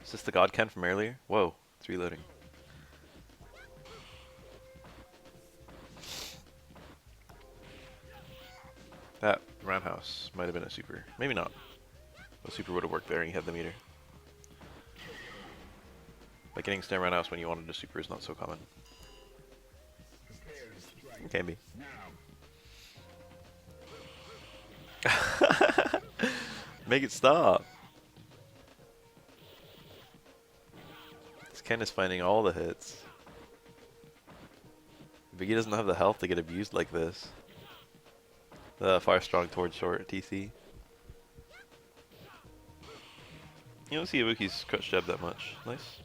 Is this the God Ken from earlier? Whoa, it's reloading. That roundhouse might have been a super. Maybe not. A super would have worked there and you had the meter. But getting stand roundhouse when you wanted a super is not so common. It can be. Make it stop. This Ken is finding all the hits. Biggie doesn't have the health to get abused like this. The fire strong towards short TC. You don't see Ibuki's crouch jab that much. Nice.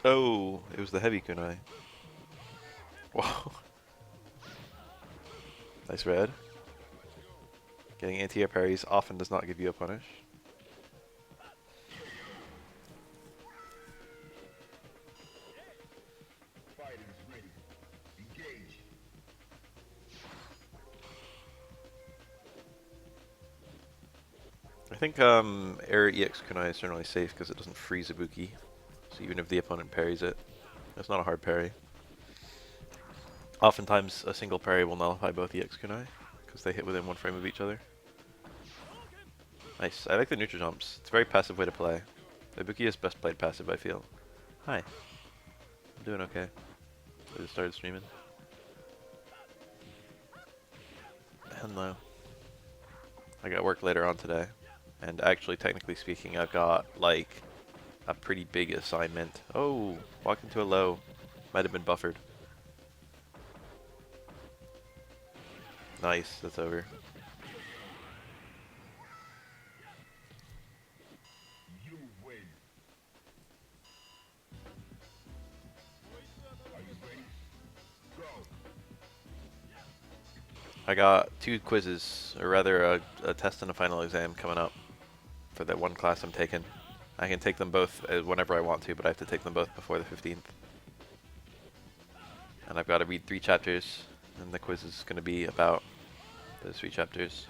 Oh, it was the heavy kunai. Wow. Nice red. Getting anti-air parries often does not give you a punish. I think air EX kunai is generally safe because it doesn't freeze Ibuki. So even if the opponent parries it, it's not a hard parry. Oftentimes a single parry will nullify both EX kunai because they hit within one frame of each other. Nice. I like the neutral jumps. It's a very passive way to play. Ibuki is best played passive, I feel. Hi. I'm doing okay. I just started streaming. Hello. I got work later on today. And actually, technically speaking, I've got, like, a pretty big assignment. Oh, walked into a low. Might have been buffered. Nice, that's over. I got 2 quizzes, or rather a test and a final exam coming up for that one class I'm taking. I can take them both whenever I want to, but I have to take them both before the 15th. And I've got to read 3 chapters, and the quiz is going to be about those 3 chapters.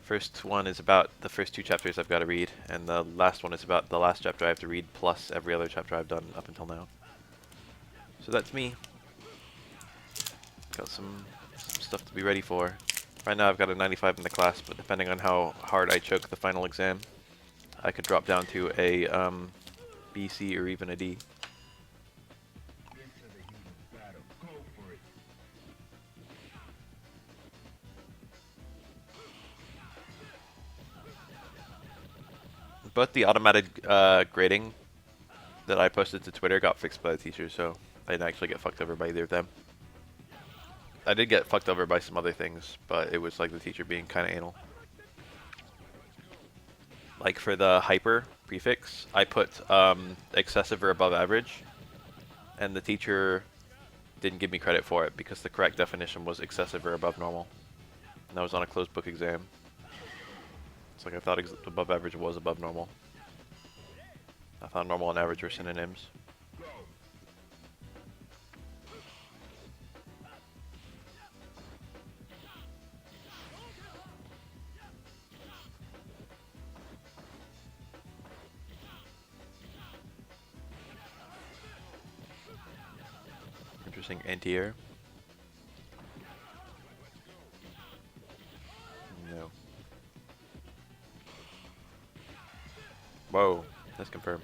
First one is about the first 2 chapters I've got to read, and the last one is about the last chapter I have to read, plus every other chapter I've done up until now. So that's me. Got some stuff to be ready for. Right now I've got a 95 in the class, but depending on how hard I choke the final exam, I could drop down to a B, C, or even a D. But the automatic grading that I posted to Twitter got fixed by the teacher, so I didn't actually get fucked over by either of them. I did get fucked over by some other things, but it was like the teacher being kind of anal. Like for the hyper prefix, I put excessive or above average, and the teacher didn't give me credit for it because the correct definition was excessive or above normal. And that was on a closed book exam. It's like I thought above average was above normal. I thought normal and average were synonyms. Interesting anti-air. No. Whoa, that's confirmed.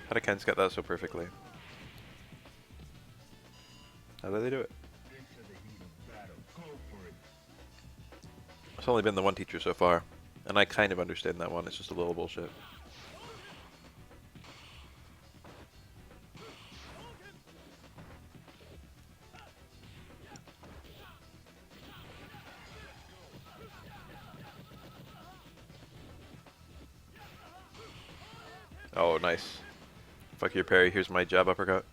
How did Kens get that so perfectly? How did they do it? It's only been the one teacher so far, and I kind of understand that one, it's just a little bullshit. Oh, nice. Fuck your parry, here's my jab uppercut.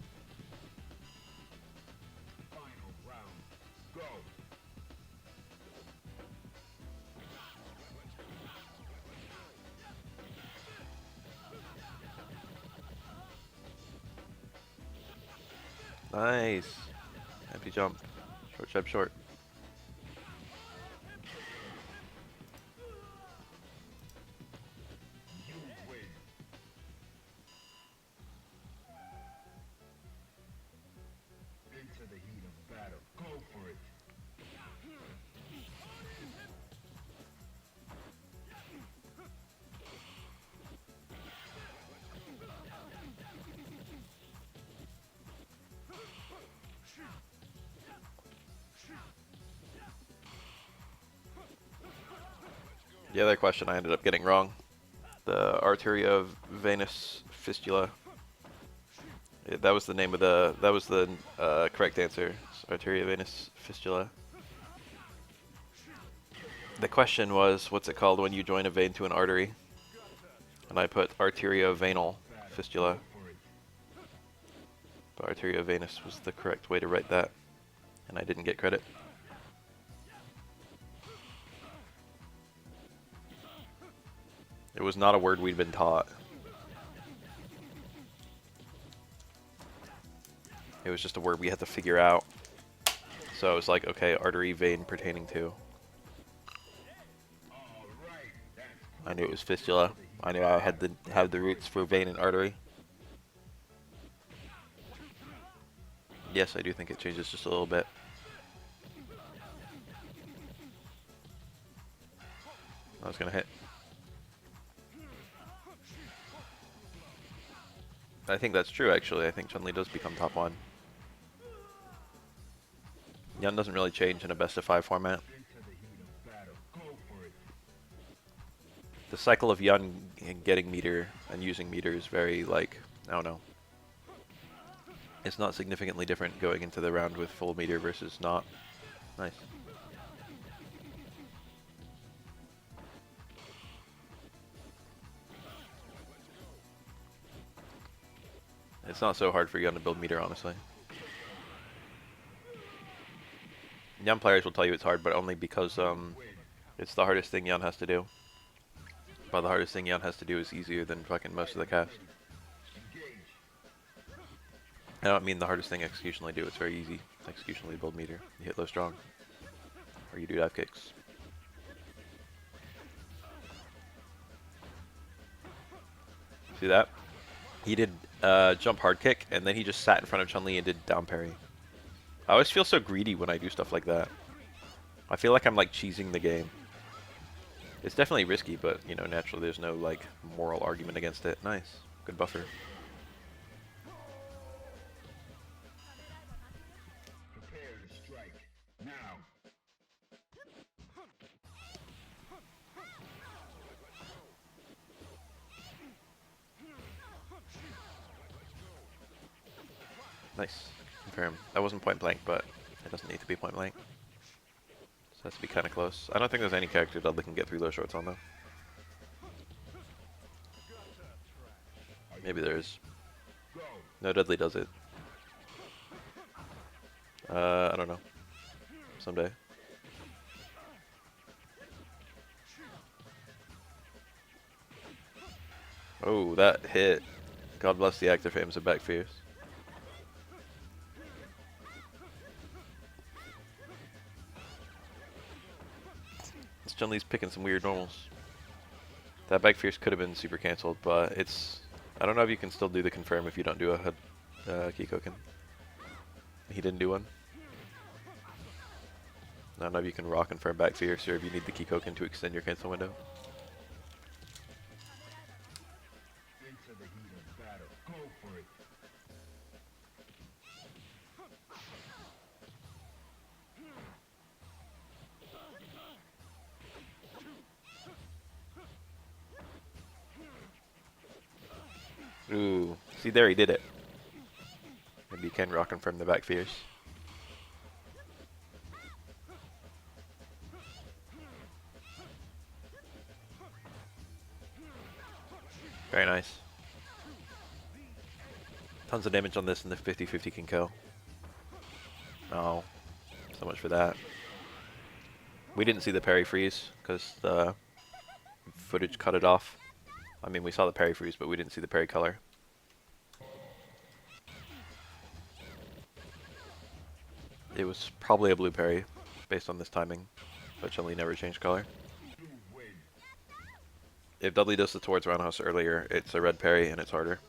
Nice. Empty jump. Short jab short. The other question I ended up getting wrong. The arteria venous fistula. That was the name of the. That was the correct answer. Arteria venous fistula. The question was, what's it called when you join a vein to an artery? And I put arteriovenal fistula. But arteriovenous was the correct way to write that, and I didn't get credit. It was not a word we'd been taught. It was just a word we had to figure out. So it was like, okay, artery, vein pertaining to. I knew it was fistula. I knew I had to have the roots for vein and artery. Yes, I do think it changes just a little bit. I was gonna hit. I think that's true, actually. I think Chun-Li does become top 1. Yun doesn't really change in a best of 5 format. The cycle of Yun getting meter and using meter is very, like, I don't know. It's not significantly different going into the round with full meter versus not. Nice. It's not so hard for Yun to build meter, honestly. Yun players will tell you it's hard, but only because it's the hardest thing Yun has to do. But the hardest thing Yun has to do is easier than fucking most of the cast. I don't mean the hardest thing executionally do, it's very easy. Executionally build meter. You hit low strong. Or you do dive kicks. See that? He did jump hard kick, and then he just sat in front of Chun-Li and did down parry. I always feel so greedy when I do stuff like that. I feel like I'm like cheesing the game. It's definitely risky, but you know, naturally there's no like moral argument against it. Nice. Good buffer. Prepare to strike. Now. Nice. Confirm. That wasn't point blank, but it doesn't need to be point blank. So it has to be kind of close. I don't think there's any character Dudley can get 3 low shorts on though. Maybe there is. No, Dudley does it. I don't know. Someday. Oh, that hit. God bless the actor famous of back fierce. This Chun-Li's picking some weird normals. That back fierce could have been super cancelled, but it's... I don't know if you can still do the confirm if you don't do a Kikoken. He didn't do one. I don't know if you can raw confirm back fierce or if you need the Kikoken to extend your cancel window. Into the heat of battle. Go for it. Ooh, see there, he did it. Maybe you can raw confirm the back fierce. Very nice. Tons of damage on this and the 50-50 can kill. Oh, so much for that. We didn't see the parry freeze because the footage cut it off. I mean, we saw the parry freeze, but we didn't see the parry color. It was probably a blue parry based on this timing, but Chun-Li never changed color. If Dudley does the towards roundhouse earlier, it's a red parry and it's harder.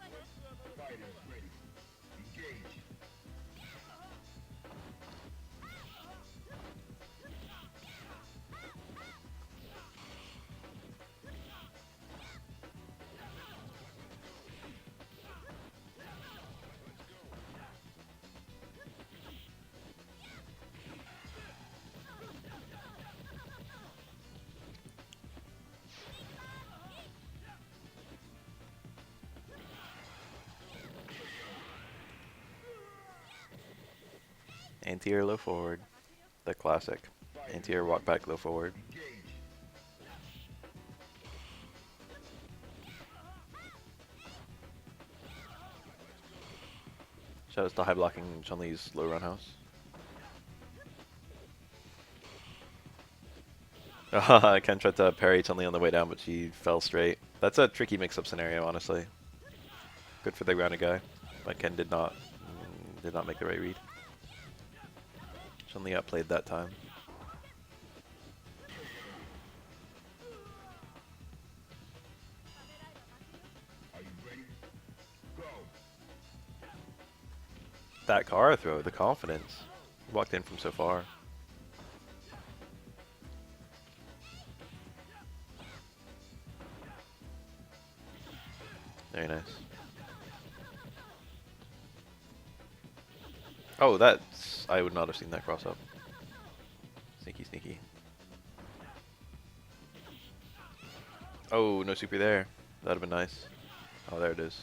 Anti-air, low forward. The classic. Anti-air, walk back, low forward. Engage. Shoutouts to high blocking Chun-Li's low roundhouse. Ken tried to parry Chun-Li on the way down, but she fell straight. That's a tricky mix-up scenario, honestly. Good for the grounded guy, but Ken did not make the right read. Chun-Li outplayed that time. Are you ready? Go. That Kara throw, the confidence. He walked in from so far. Very nice. Oh, that's... I would not have seen that cross up. Sneaky, sneaky. Oh, no super there. That'd have been nice. Oh, there it is.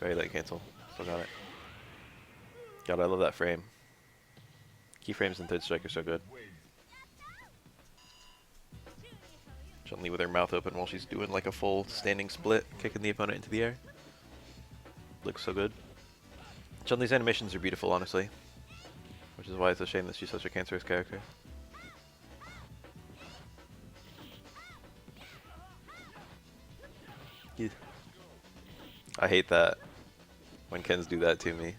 Very late cancel. Still got it. God, I love that frame. Keyframes in Third Strike are so good. Win. Chun-Li with her mouth open while she's doing like a full standing split, kicking the opponent into the air. Looks so good. Chun-Li's animations are beautiful, honestly. Which is why it's a shame that she's such a cancerous character. Yeah. I hate that when Kens do that to me.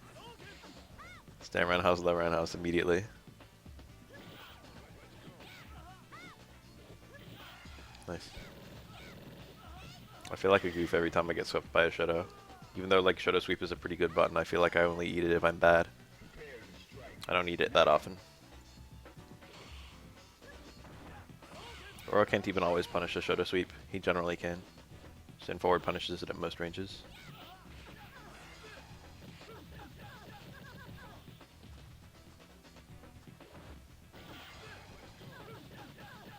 Stand roundhouse, low roundhouse immediately. Nice. I feel like a goof every time I get swept by a Shadow. Even though like Shadow Sweep is a pretty good button, I feel like I only eat it if I'm bad. I don't eat it that often. Oro can't even always punish a Shadow Sweep. He generally can. Stand forward punishes it at most ranges.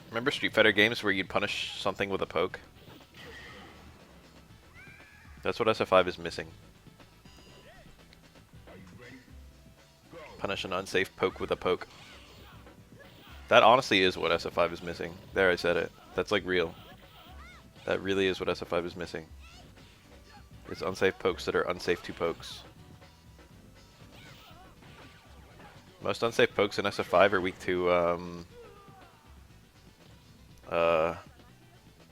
Remember Street Fighter games where you'd punish something with a poke? That's what SF5 is missing. Are you ready? Go. Punish an unsafe poke with a poke. That honestly is what SF5 is missing. There, I said it. That's like real. That really is what SF5 is missing. It's unsafe pokes that are unsafe to pokes. Most unsafe pokes in SF5 are weak to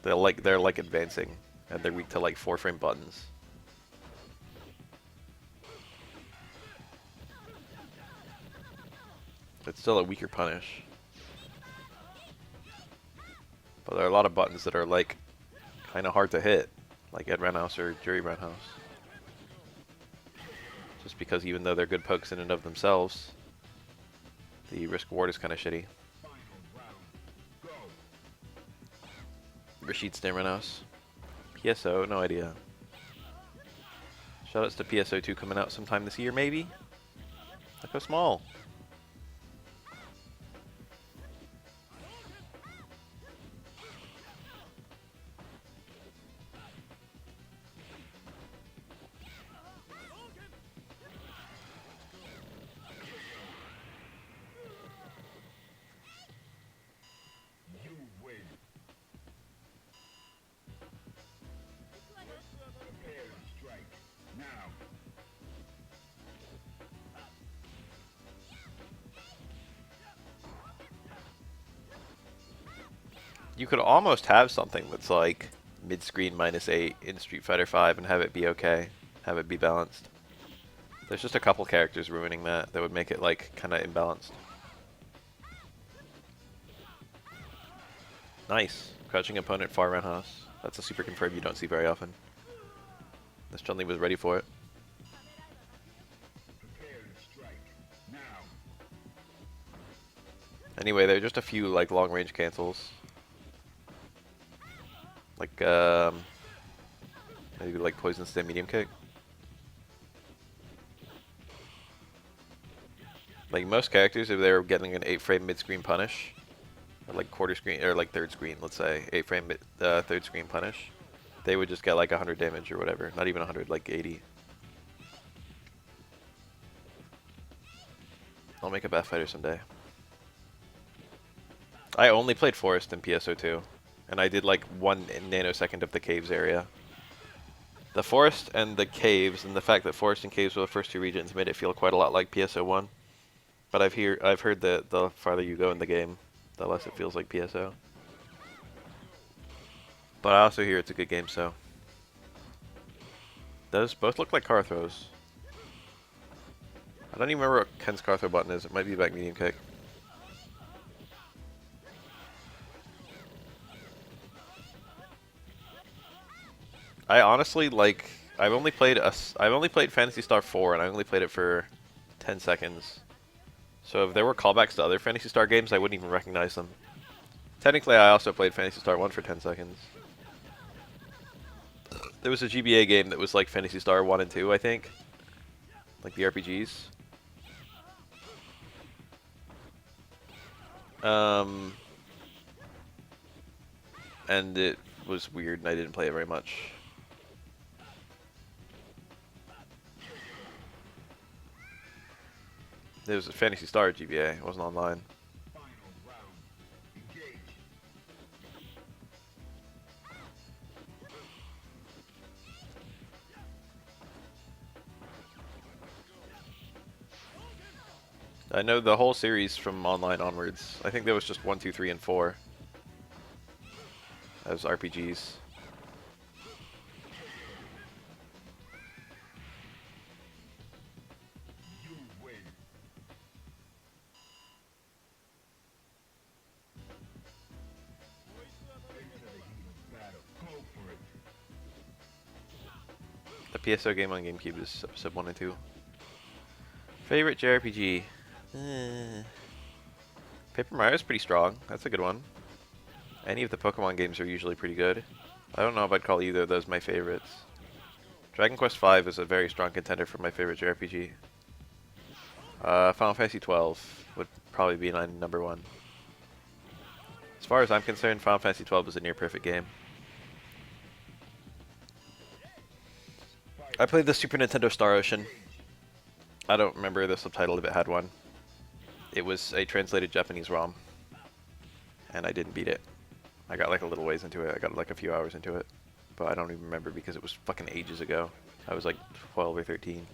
they're like advancing, and they're weak to like 4-frame buttons. It's still a weaker punish. But there are a lot of buttons that are like kind of hard to hit, like Ed Roundhouse or Jury Roundhouse. Just because even though they're good pokes in and of themselves, the risk reward is kind of shitty. Final round. Go. Rashid Stand Roundhouse. PSO, no idea. Shoutouts to PSO2 coming out sometime this year, maybe? Look how small. You win. Prepare to strike. Now. You could almost have something that's like mid-screen -8 in Street Fighter V and have it be okay. Have it be balanced. There's just a couple characters ruining that would make it like kind of imbalanced. Nice. Crouching opponent far roundhouse. That's a super confirm you don't see very often. This Chun-Li was ready for it. Prepare to strike. Now. Anyway, there are just a few like long range cancels. Like maybe like poison stem medium kick. Like most characters, if they're getting an 8-frame mid-screen punish, or like quarter screen or like third screen, let's say 8-frame third screen punish, they would just get like 100 damage or whatever. Not even 100, like 80. I'll make a Bat Fighter someday. I only played Forest in PSO2, and I did like 1 nanosecond of the caves area. The Forest and the caves, and the fact that Forest and caves were the first 2 regions made it feel quite a lot like PSO1. But I've heard that the farther you go in the game, the less it feels like PSO. But I also hear it's a good game, so. Those both look like car throws. I don't even remember what Ken's car throw button is. It might be back medium kick. I honestly like. I've only played Fantasy Star 4, and I only played it for 10 seconds. So if there were callbacks to other Fantasy Star games, I wouldn't even recognize them. Technically, I also played Fantasy Star 1 for 10 seconds. There was a GBA game that was like Fantasy Star 1 and 2, I think. Like the RPGs. And it was weird, and I didn't play it very much. It was a Fantasy Star GBA. It wasn't online. Final round. Engage. I know the whole series from online onwards. I think there was just 1, 2, 3, and 4 as RPGs. You win. Into the heat of battle. Go for it. The PSO game on GameCube is Episode 1 and 2. Favorite JRPG? Paper Mario's pretty strong. That's a good one. Any of the Pokemon games are usually pretty good. I don't know if I'd call either of those my favorites. Dragon Quest V is a very strong contender for my favorite JRPG. Final Fantasy XII would probably be my number 1. As far as I'm concerned, Final Fantasy XII is a near-perfect game. I played the Super Nintendo Star Ocean. I don't remember the subtitle if it had one. It was a translated Japanese ROM. And I didn't beat it. I got like a little ways into it. I got like a few hours into it. But I don't even remember because it was fucking ages ago. I was like 12 or 13.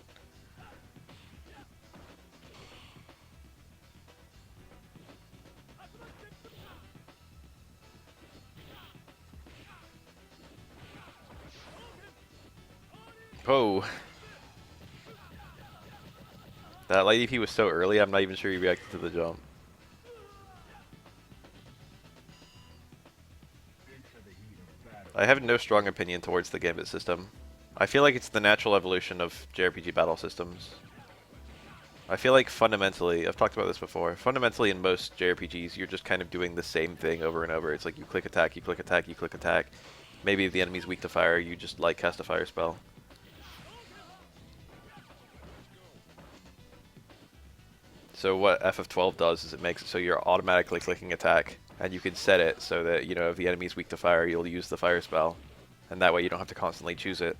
Oh. That light EP was so early, I'm not even sure he reacted to the jump. Into the heat of battle. I have no strong opinion towards the Gambit system. I feel like it's the natural evolution of JRPG battle systems. I feel like fundamentally, I've talked about this before, fundamentally in most JRPGs, you're just kind of doing the same thing over and over. It's like you click attack, you click attack, you click attack. Maybe if the enemy's weak to fire, you just like cast a fire spell. So what FF12 does is it makes it so you're automatically clicking attack, and you can set it so that, you know, if the enemy's weak to fire, you'll use the fire spell. And that way you don't have to constantly choose it.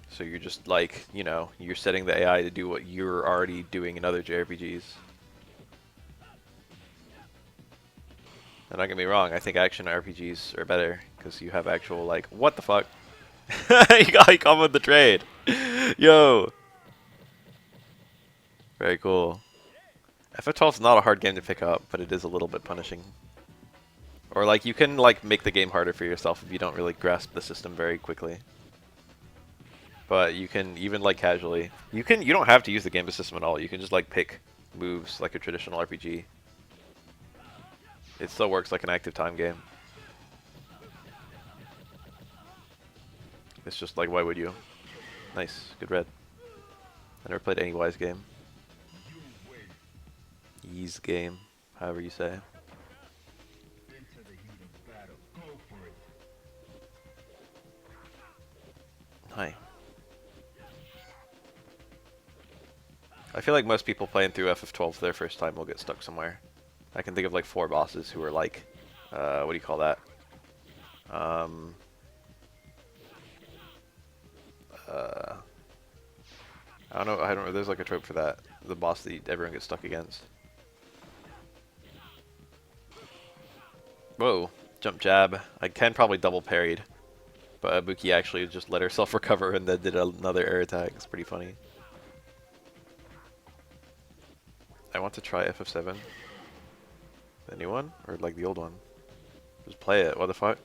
So you're just like, you know, you're setting the AI to do what you're already doing in other JRPGs. And don't get me wrong, I think action RPGs are better, because you have actual, like, what the fuck? You got comboed the trade! Yo! Very cool. FF12 is not a hard game to pick up, but it is a little bit punishing. Or like you can like make the game harder for yourself if you don't really grasp the system very quickly. But you can even like casually. You don't have to use the game system at all. You can just like pick moves like a traditional RPG. It still works like an active time game. It's just like, why would you? Nice, good red. I never played any Wise game. You win. Ys game, however you say. Into the heat of battle. Go for it. Hi. I feel like most people playing through FF12 for their first time will get stuck somewhere. I can think of like 4 bosses who are like, what do you call that? I don't know. I don't know. There's like a trope for that. The boss that everyone gets stuck against. Whoa. Jump jab. I can probably double parried. But Ibuki actually just let herself recover and then did another air attack. It's pretty funny. I want to try FF7. The new one? Or like the old one? Just play it. What the fuck?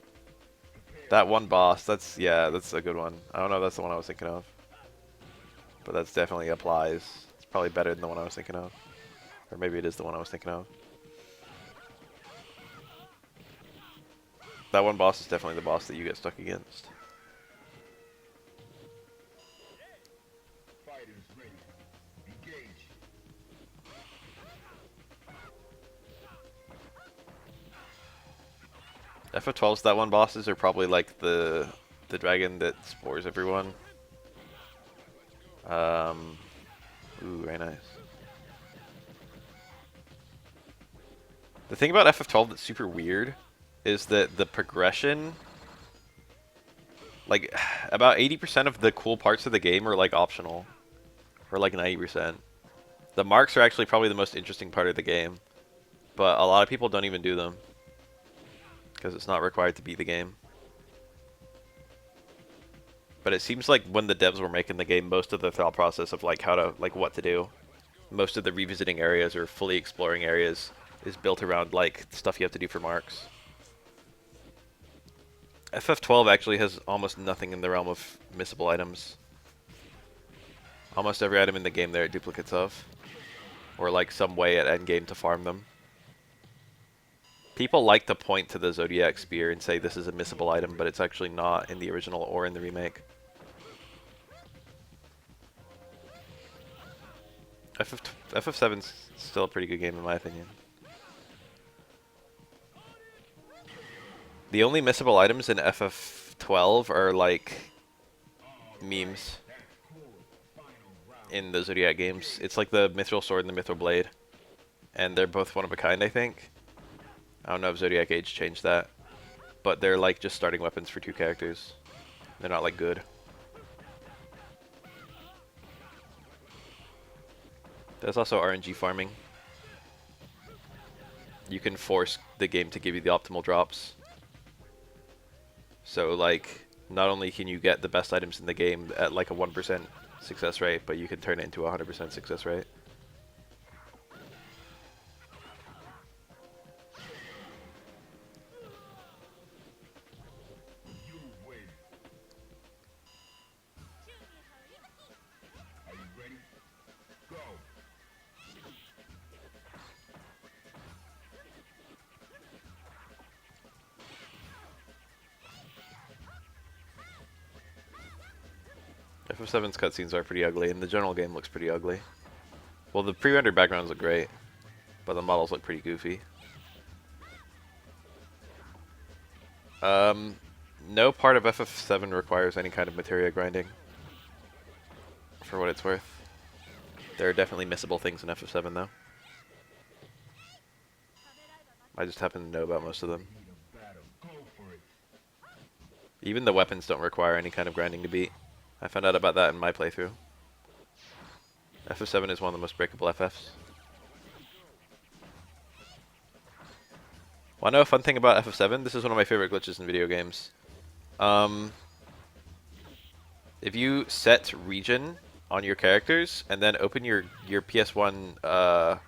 That one boss, yeah, that's a good one. I don't know if that's the one I was thinking of. But that's definitely applies. It's probably better than the one I was thinking of. Or maybe it is the one I was thinking of. That one boss is definitely the boss that you get stuck against. Fighters ready. Engage. FF12's that one bosses are probably like the dragon that spores everyone. Ooh, very nice. The thing about FF12 that's super weird is that the progression, like, about 80% of the cool parts of the game are like optional, or like 90%. The marks are actually probably the most interesting part of the game, but a lot of people don't even do them because it's not required to beat the game. But it seems like when the devs were making the game, most of the thought process of like how to, like, what to do, most of the revisiting areas or fully exploring areas is built around like stuff you have to do for marks. FF12 actually has almost nothing in the realm of missable items. Almost every item in the game there are duplicates of, or like some way at endgame to farm them. People like to point to the Zodiac Spear and say this is a missable item, but it's actually not in the original or in the remake. FF7's still a pretty good game in my opinion. The only missable items in FF12 are like memes in the Zodiac games. It's like the Mithril Sword and the Mithril Blade, and they're both one of a kind, I think. I don't know if Zodiac Age changed that, but they're like just starting weapons for 2 characters. They're not like good. There's also RNG farming. You can force the game to give you the optimal drops. So like, not only can you get the best items in the game at like a 1% success rate, but you can turn it into a 100% success rate. You win. Are you ready? Go. FF7's cutscenes are pretty ugly, and the general game looks pretty ugly. Well, the pre-rendered backgrounds look great, but the models look pretty goofy. No part of FF7 requires any kind of materia grinding, for what it's worth. There are definitely missable things in FF7 though. I just happen to know about most of them. Heat of battle. Go for it. Even the weapons don't require any kind of grinding to beat. I found out about that in my playthrough. FF7 is one of the most breakable FFs. Want to know a fun thing about FF7? This is one of my favorite glitches in video games. If you set region on your characters and then open your PS1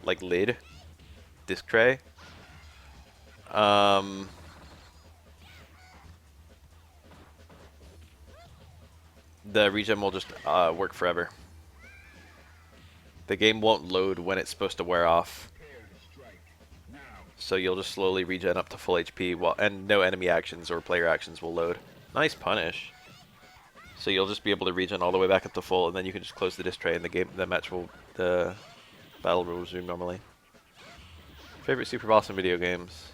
like lid, disc tray, the regen will just work forever. The game won't load when it's supposed to wear off. Prepare to strike. Now. So you'll just slowly regen up to full HP, and no enemy actions or player actions will load. Nice punish. So you'll just be able to regen all the way back up to full, and then you can just close the disc tray, and the battle will resume normally. Favorite super boss in video games?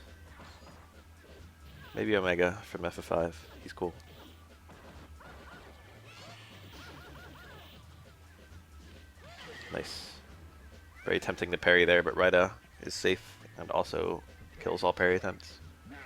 Maybe Omega from FF5. He's cool. Nice. Very tempting to parry there, but Raida is safe and also kills all parry attempts. Now.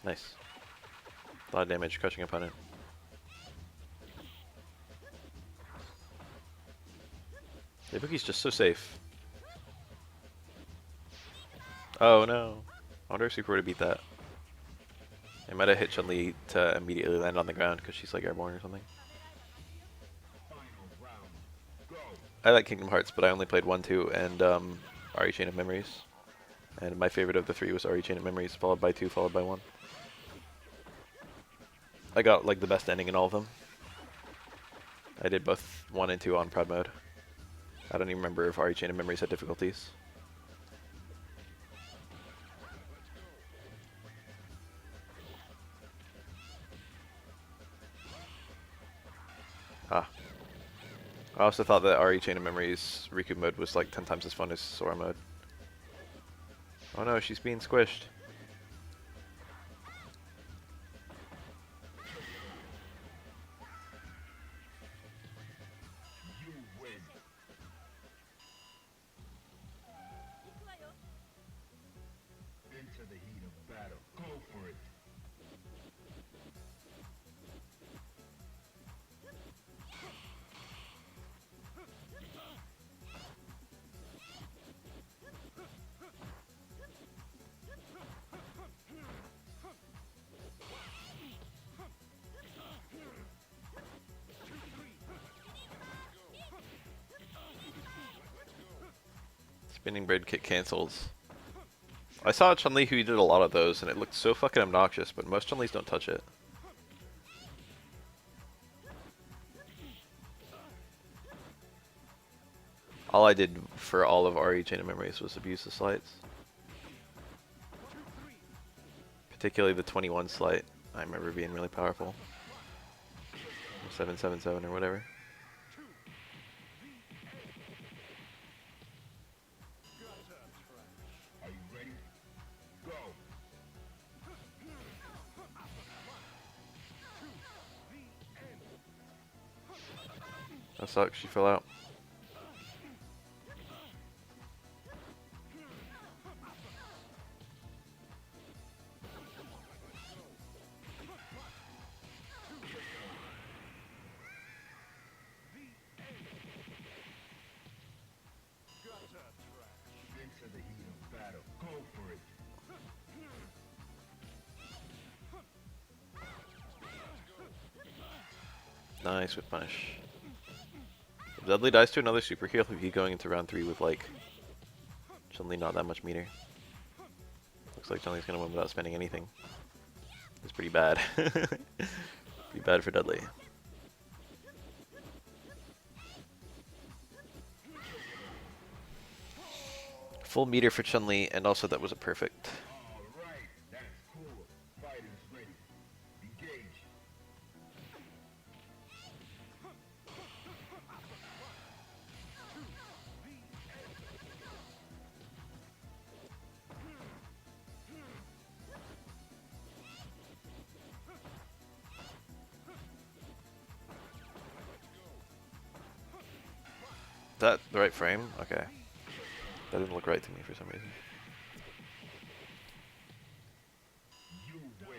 Nice. A lot of damage, crushing opponent. Ibuki's just so safe. Oh no. I wonder if Super would have beat that. It might have hit Chun-Li to immediately land on the ground because she's like airborne or something. I like Kingdom Hearts, but I only played 1, 2, and RE Chain of Memories. And my favorite of the 3 was RE Chain of Memories, followed by 2, followed by 1. I got like the best ending in all of them. I did both 1 and 2 on Proud Mode. I don't even remember if RE Chain of Memories had difficulties. Ah. I also thought that RE Chain of Memories Riku mode was like 10 times as fun as Sora mode. Oh no, she's being squished. You win. Into the heat of battle. Go for it. Spinning Bird kick cancels. I saw a Chun-Li who did a lot of those, and it looked so fucking obnoxious, but most Chun-Lis don't touch it. All I did for all of RE Chain of Memories was abuse the slights. Particularly the 21 slight, I remember being really powerful. 777 or whatever. Are you ready? Go. That sucks, she fell out. Into the heat of battle. Go for it. Nice with punish. If Dudley dies to another super heal, he'll be going into round 3 with like Chun-Li not that much meter. Looks like Chun-Li's gonna win without spending anything. It's pretty bad. Pretty bad for Dudley. Full meter for Chun-Li, and also that was a perfect. All right. That's cool. Fighters ready. Engage. Is that the right frame? Okay. That didn't look right to me for some reason. You win.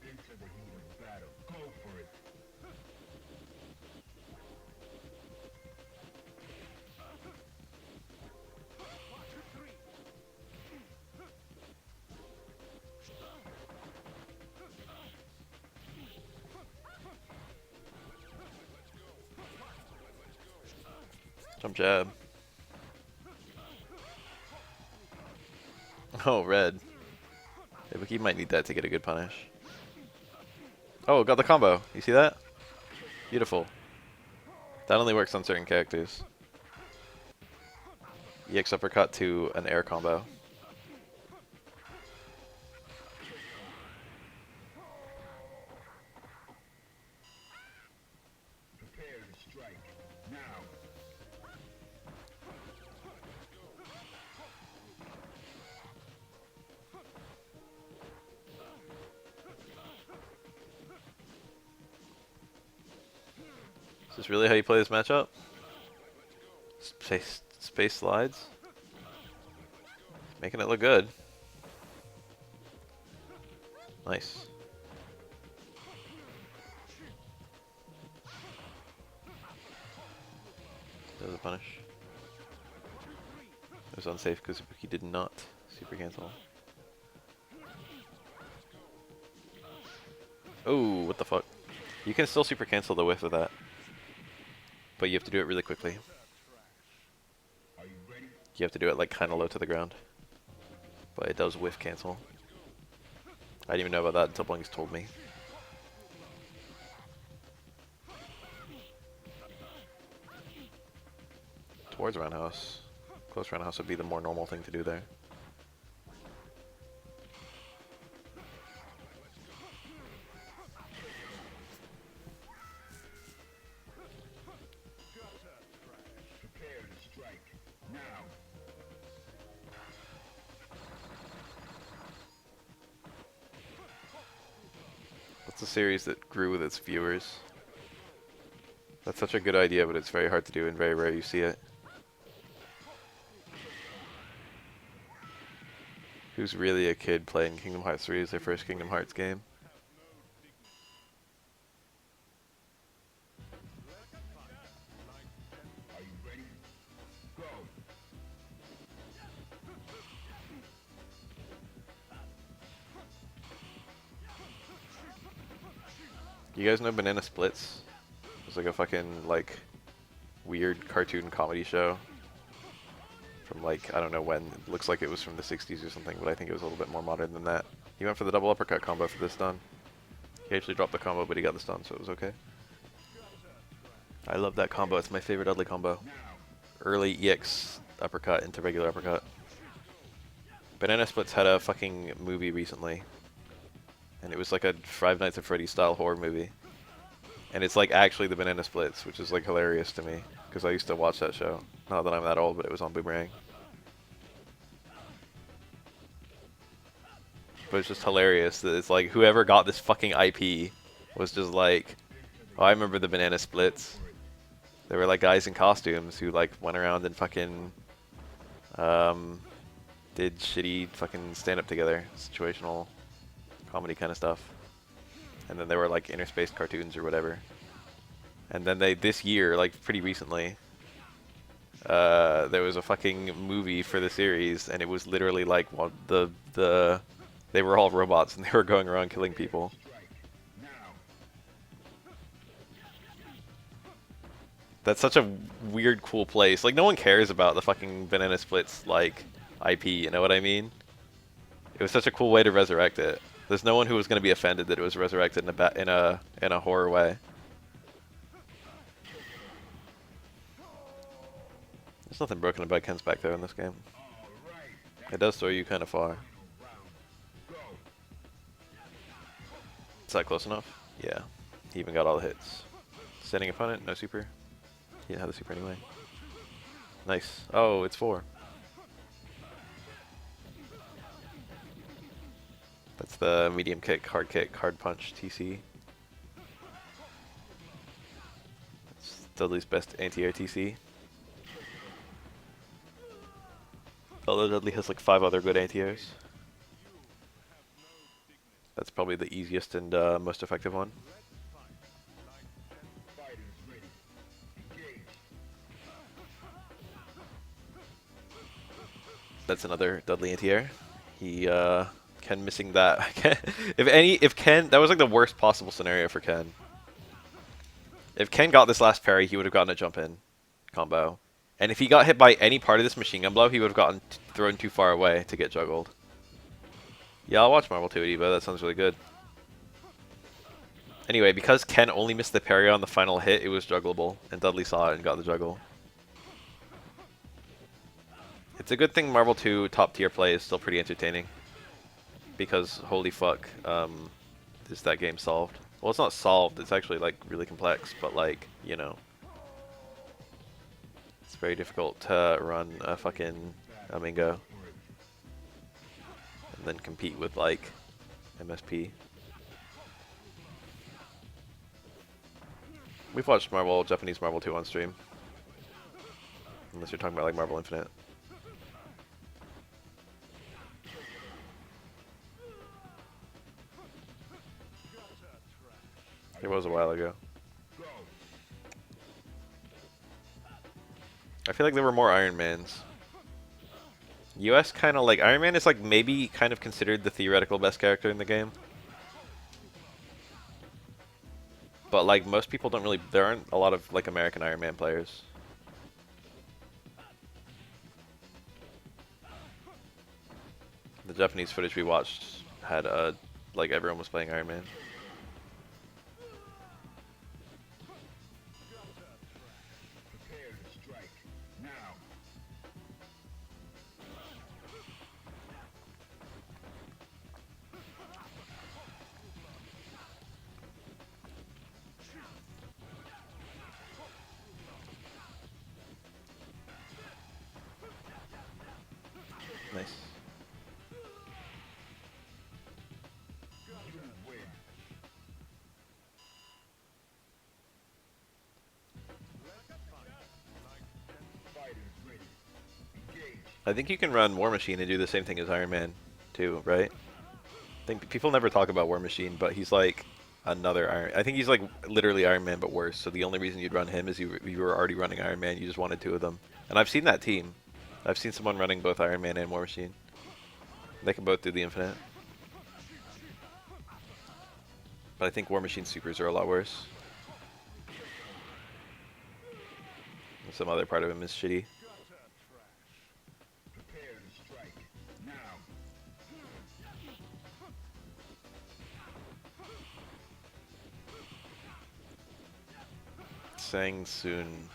Into the heat of battle. Go for it. Jump jab. Oh, red. Ibuki might need that to get a good punish. Oh, got the combo. You see that? Beautiful. That only works on certain characters. EX uppercut to an air combo. Prepare to strike. Now. Is this really how you play this matchup? Space slides. Making it look good. Nice. Does it punish? It was unsafe because he did not super cancel. Oh, what the fuck? You can still super cancel the whiff of that. But you have to do it really quickly. You have to do it like kind of low to the ground. But it does whiff cancel. I didn't even know about that until Blinks told me. Towards roundhouse. Close roundhouse would be the more normal thing to do there. Prepare to strike. Now. That's a series that grew with its viewers. That's such a good idea, but it's very hard to do and very rare you see it. Who's really a kid playing Kingdom Hearts 3 as their first Kingdom Hearts game? Are you ready? Go. You guys know Banana Splits? It's like a fucking, like, weird cartoon comedy show. From, like, I don't know when. It looks like it was from the 60s or something, but I think it was a little bit more modern than that. He went for the double uppercut combo for this stun. He actually dropped the combo, but he got the stun, so it was okay. I love that combo. It's my favorite Dudley combo. Early EX uppercut into regular uppercut. Banana Splits had a fucking movie recently. And it was like a Five Nights at Freddy's style horror movie. And it's like actually the Banana Splits, which is like hilarious to me. Because I used to watch that show. Not that I'm that old, but it was on Boomerang. But it's just hilarious that it's like whoever got this fucking IP was just like, oh, I remember the Banana Splits. They were like guys in costumes who like went around and fucking did shitty fucking stand-up together, situational comedy kind of stuff. And then they were like interspaced cartoons or whatever. And then they, this year, like pretty recently, there was a fucking movie for the series, and it was literally like they were all robots and they were going around killing people. That's such a weird, cool place. Like, no one cares about the fucking Banana Splits, like, IP, you know what I mean? It was such a cool way to resurrect it. There's no one who was going to be offended that it was resurrected in a horror way. There's nothing broken about Ken's back there in this game. It does throw you kind of far. Is that close enough? Yeah. He even got all the hits. Standing opponent, no super. He didn't have the super anyway. Nice. Oh, it's 4. That's the medium kick, hard punch, TC. That's Dudley's best anti-air TC. Although Dudley has like 5 other good anti-airs. That's probably the easiest and most effective one. That's another Dudley anti-air. He Ken missing that. if Ken, that was like the worst possible scenario for Ken. If Ken got this last parry, he would have gotten a jump in combo. And if he got hit by any part of this machine gun blow, he would have gotten thrown too far away to get juggled. Yeah, I'll watch Marvel 2 Evo. That sounds really good. Anyway, because Ken only missed the parry on the final hit, it was juggleable, and Dudley saw it and got the juggle. It's a good thing Marvel 2 top tier play is still pretty entertaining. Because, holy fuck, is that game solved? Well, it's not solved, it's actually like really complex, but like, you know. It's very difficult to run a fucking Mingo. And then compete with like MSP. We've watched Japanese Marvel 2 on stream. Unless you're talking about like Marvel Infinite. It was a while ago. Go. I feel like there were more Iron Mans. US kind of like Iron Man is like maybe kind of considered the theoretical best character in the game. But like most people don't really, there aren't a lot of like American Iron Man players. The Japanese footage we watched had like everyone was playing Iron Man. Prepare to strike. Now. Nice. You win. Fighters ready. Engage. I think you can run War Machine and do the same thing as Iron Man too, right? I think people never talk about War Machine, but he's like another Iron. I think he's like literally Iron Man, but worse. So the only reason you'd run him is you were already running Iron Man. You just wanted two of them. And I've seen that team. I've seen someone running both Iron Man and War Machine. They can both do the Infinite. But I think War Machine supers are a lot worse. Some other part of him is shitty. Prepare to strike. Now. Sang Soon.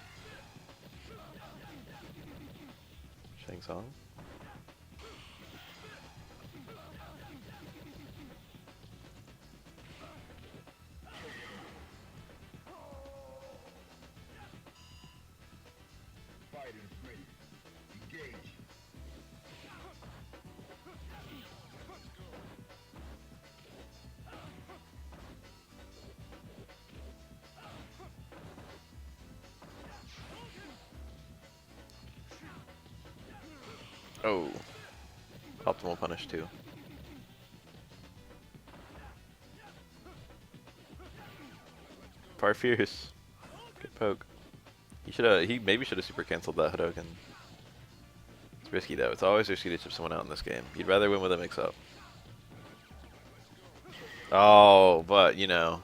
Shang Tsung? Fighters ready. Engage. Oh. Optimal punish too. Far Fierce. Good poke. He maybe should have super cancelled that Hadouken. It's risky though. It's always risky to chip someone out in this game. You'd rather win with a mix up. Oh, but you know.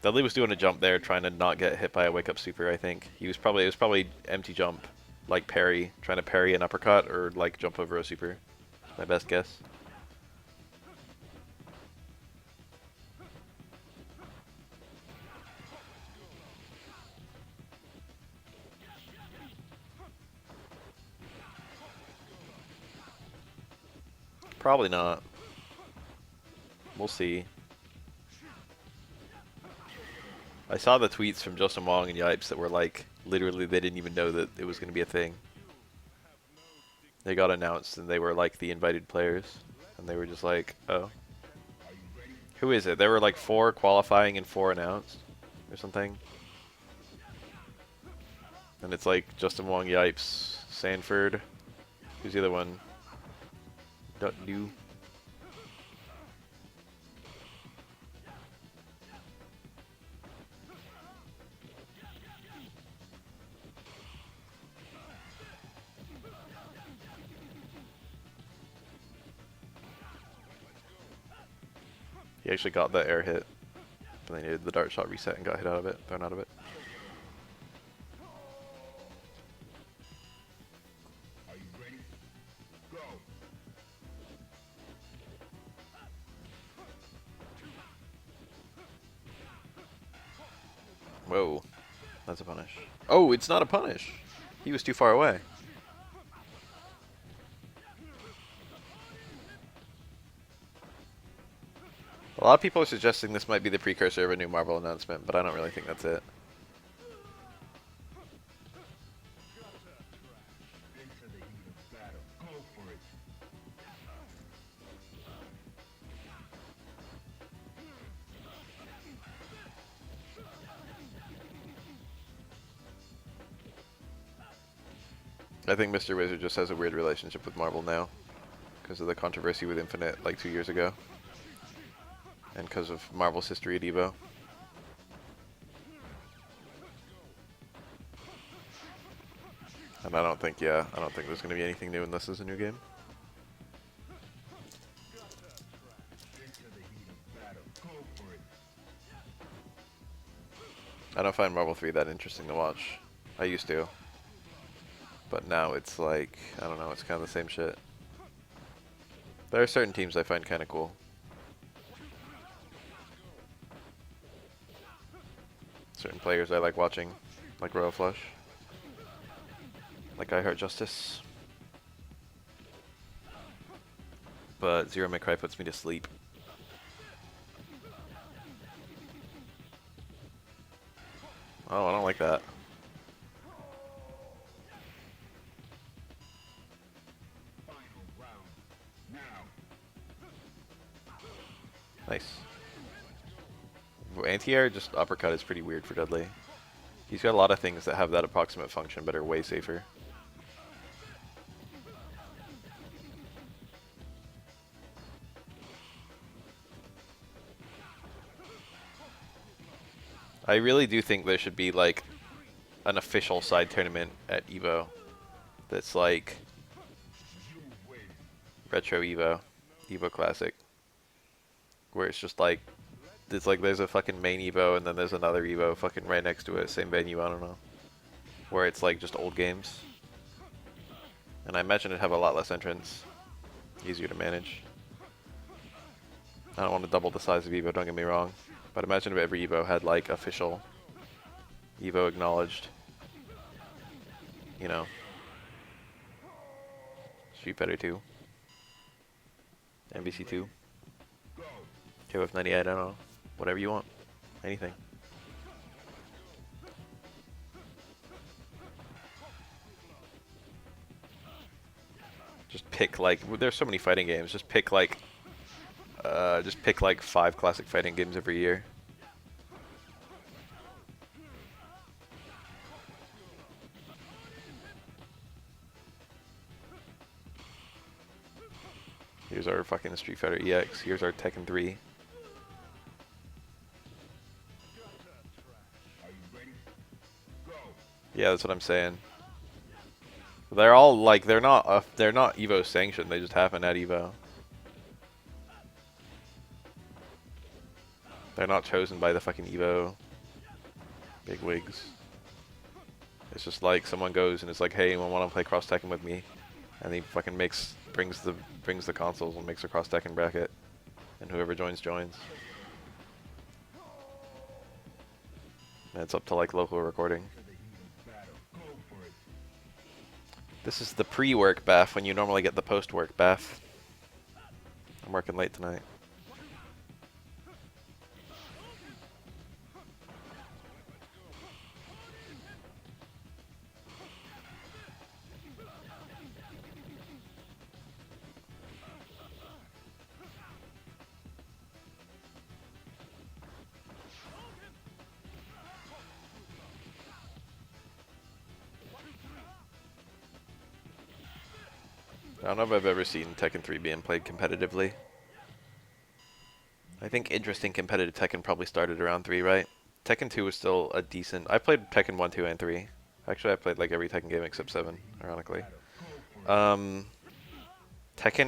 Dudley was doing a jump there, trying to not get hit by a wake up super, I think. It was probably empty jump, like parry, trying to parry an uppercut or like jump over a super. My best guess. Probably not. We'll see. I saw the tweets from Justin Wong and Yipes that were like, literally they didn't even know that it was going to be a thing. They got announced and they were like the invited players. And they were just like, oh. Who is it? There were like 4 qualifying and 4 announced. Or something. And it's like Justin Wong, Yipes, Sanford. Who's the other one? Don't do. He actually got the air hit. But they needed the dart shot reset and got hit out of it, thrown out of it. Are you ready? Go. Whoa. That's a punish. Oh, it's not a punish. He was too far away. A lot of people are suggesting this might be the precursor of a new Marvel announcement, but I don't really think that's it. Into the heat of battle. Go for it. I think Mr. Wizard just has a weird relationship with Marvel now because of the controversy with Infinite like 2 years ago, and because of Marvel's history at Evo. And I don't think there's going to be anything new unless there's a new game. I don't find Marvel 3 that interesting to watch. I used to. But now it's like, I don't know, it's kind of the same shit. There are certain teams I find kind of cool. Certain players I like watching, like Royal Flush. Like I Heart Justice. But Zero May Cry puts me to sleep. Oh, I don't like that. Nice. Anti-air just uppercut is pretty weird for Dudley. He's got a lot of things that have that approximate function but are way safer. I really do think there should be like an official side tournament at Evo that's like Retro Evo, Evo Classic, where it's just like there's a fucking main Evo and then there's another Evo fucking right next to it, same venue, I don't know, where it's like just old games, and I imagine it'd have a lot less entrants, easier to manage. I don't want to double the size of Evo, don't get me wrong, but imagine if every Evo had like official Evo acknowledged, you know, Street Fighter 2, MVC 2, KOF 98, I don't know, whatever you want, anything. Just pick like, there's so many fighting games, just pick like 5 classic fighting games every year. Here's our fucking Street Fighter EX. Here's our Tekken 3. Yeah, that's what I'm saying. They're all like they're not Evo sanctioned. They just happen at Evo. They're not chosen by the fucking Evo bigwigs. It's just like someone goes and it's like, hey, anyone want to play Cross Tekken with me? And he fucking brings the consoles and makes a Cross Tekken bracket, and whoever joins joins. And it's up to like local recording. This is the pre-work bath when you normally get the post-work bath. I'm working late tonight. I don't know if I've ever seen Tekken 3 being played competitively. I think interesting competitive Tekken probably started around 3, right? Tekken 2 was still a decent... I played Tekken 1, 2, and 3. Actually, I played like every Tekken game except 7, ironically. Tekken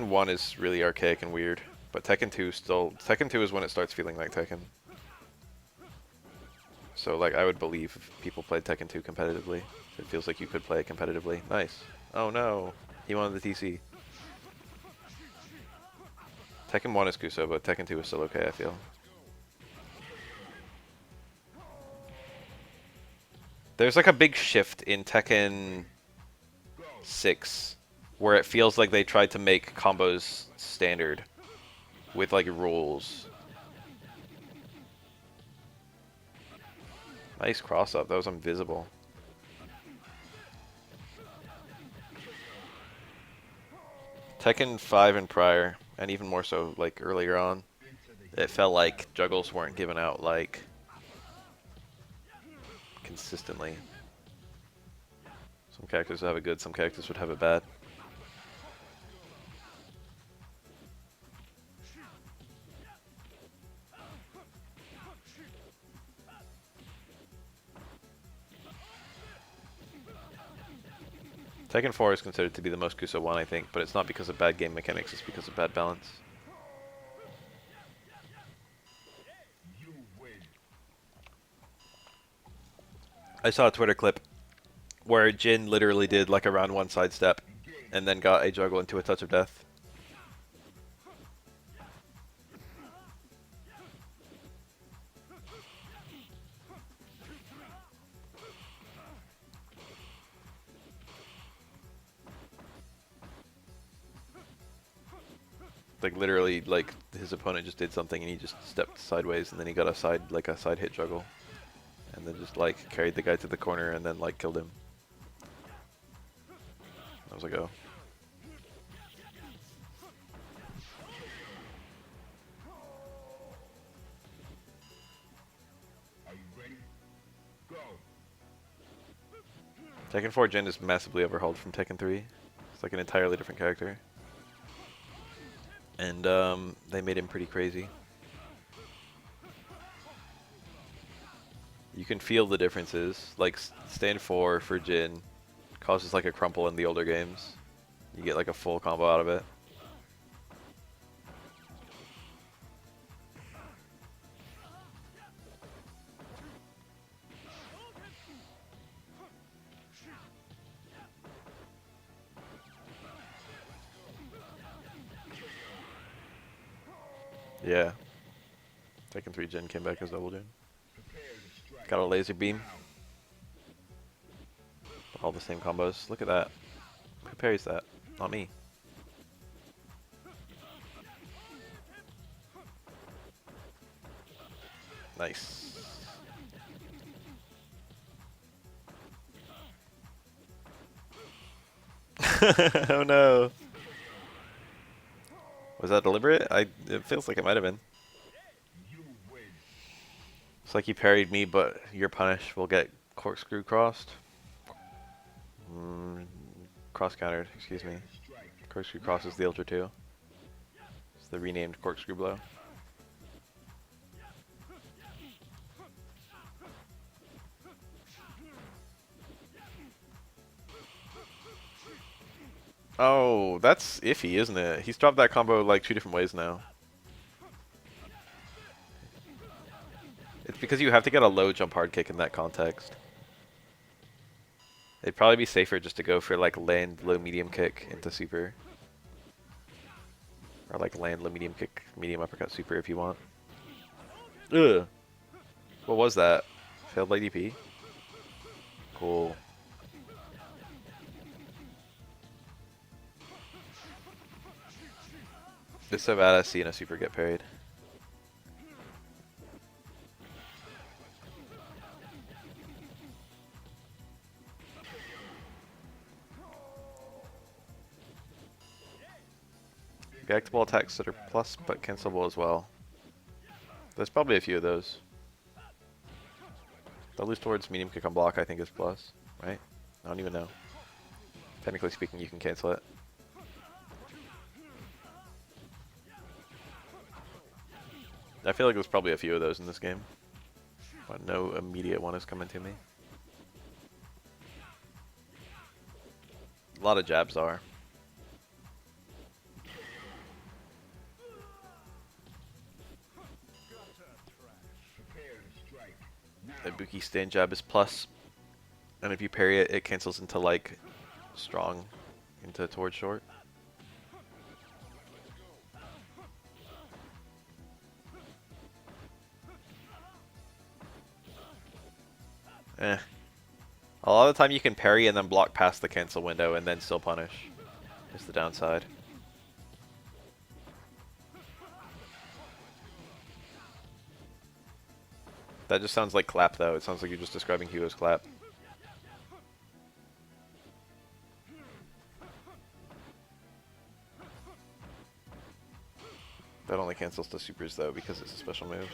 1 is really archaic and weird, but Tekken 2 still... Tekken 2 is when it starts feeling like Tekken. So, like, I would believe if people played Tekken 2 competitively. It feels like you could play it competitively. Nice. Oh no. He wanted the TC. Tekken 1 is Kuso, but Tekken 2 is still okay, I feel. There's like a big shift in Tekken 6 where it feels like they tried to make combos standard with like rules. Nice cross up, that was invisible. Tekken 5 and prior, and even more so like earlier on, it felt like juggles weren't given out like consistently. Some characters would have it good, some characters would have it bad. Tekken 4 is considered to be the most Kuso one, I think, but it's not because of bad game mechanics, it's because of bad balance. You win. I saw a Twitter clip where Jin literally did like a round 1 sidestep and then got a juggle into a touch of death. Like literally, like his opponent just did something and he just stepped sideways and then he got a side hit juggle, and then just like carried the guy to the corner and then like killed him. I was like, oh. Are you ready? Go. Tekken 4 Jin is massively overhauled from Tekken 3. It's like an entirely different character. And they made him pretty crazy. You can feel the differences. Like stand 4 for Jin causes like a crumple in the older games. You get like a full combo out of it. Yeah. Tekken 3 Jin came back as double Jin. Prepare to strike. Got a laser beam. All the same combos. Look at that. Who parries that? Not me. Nice. Oh no. Was that deliberate? It feels like it might have been. You win. It's like you parried me, but your punish will get corkscrew crossed. Cross countered, excuse me. Strike. Corkscrew cross is the Ultra 2. It's the renamed corkscrew blow. Oh, that's iffy, isn't it? He's dropped that combo like 2 different ways now. It's because you have to get a low jump hard kick in that context. It'd probably be safer just to go for like land low medium kick into super. Or like land low medium kick, medium uppercut super if you want. Ugh. What was that? Failed light DP? Cool. It's so badass seeing a super get parried. Reactable attacks that are plus but cancelable as well. There's probably a few of those. The loose towards medium kick on block I think is plus, right? I don't even know. Technically speaking, you can cancel it. I feel like there's probably a few of those in this game, but no immediate one is coming to me. A lot of jabs are. Prepare to strike. The Ibuki stand jab is plus, and if you parry it, it cancels into like strong, into towards short. Eh. A lot of the time you can parry and then block past the cancel window and then still punish. Is the downside. That just sounds like clap though. It sounds like you're just describing Hugo's clap. That only cancels to supers though because it's a special move.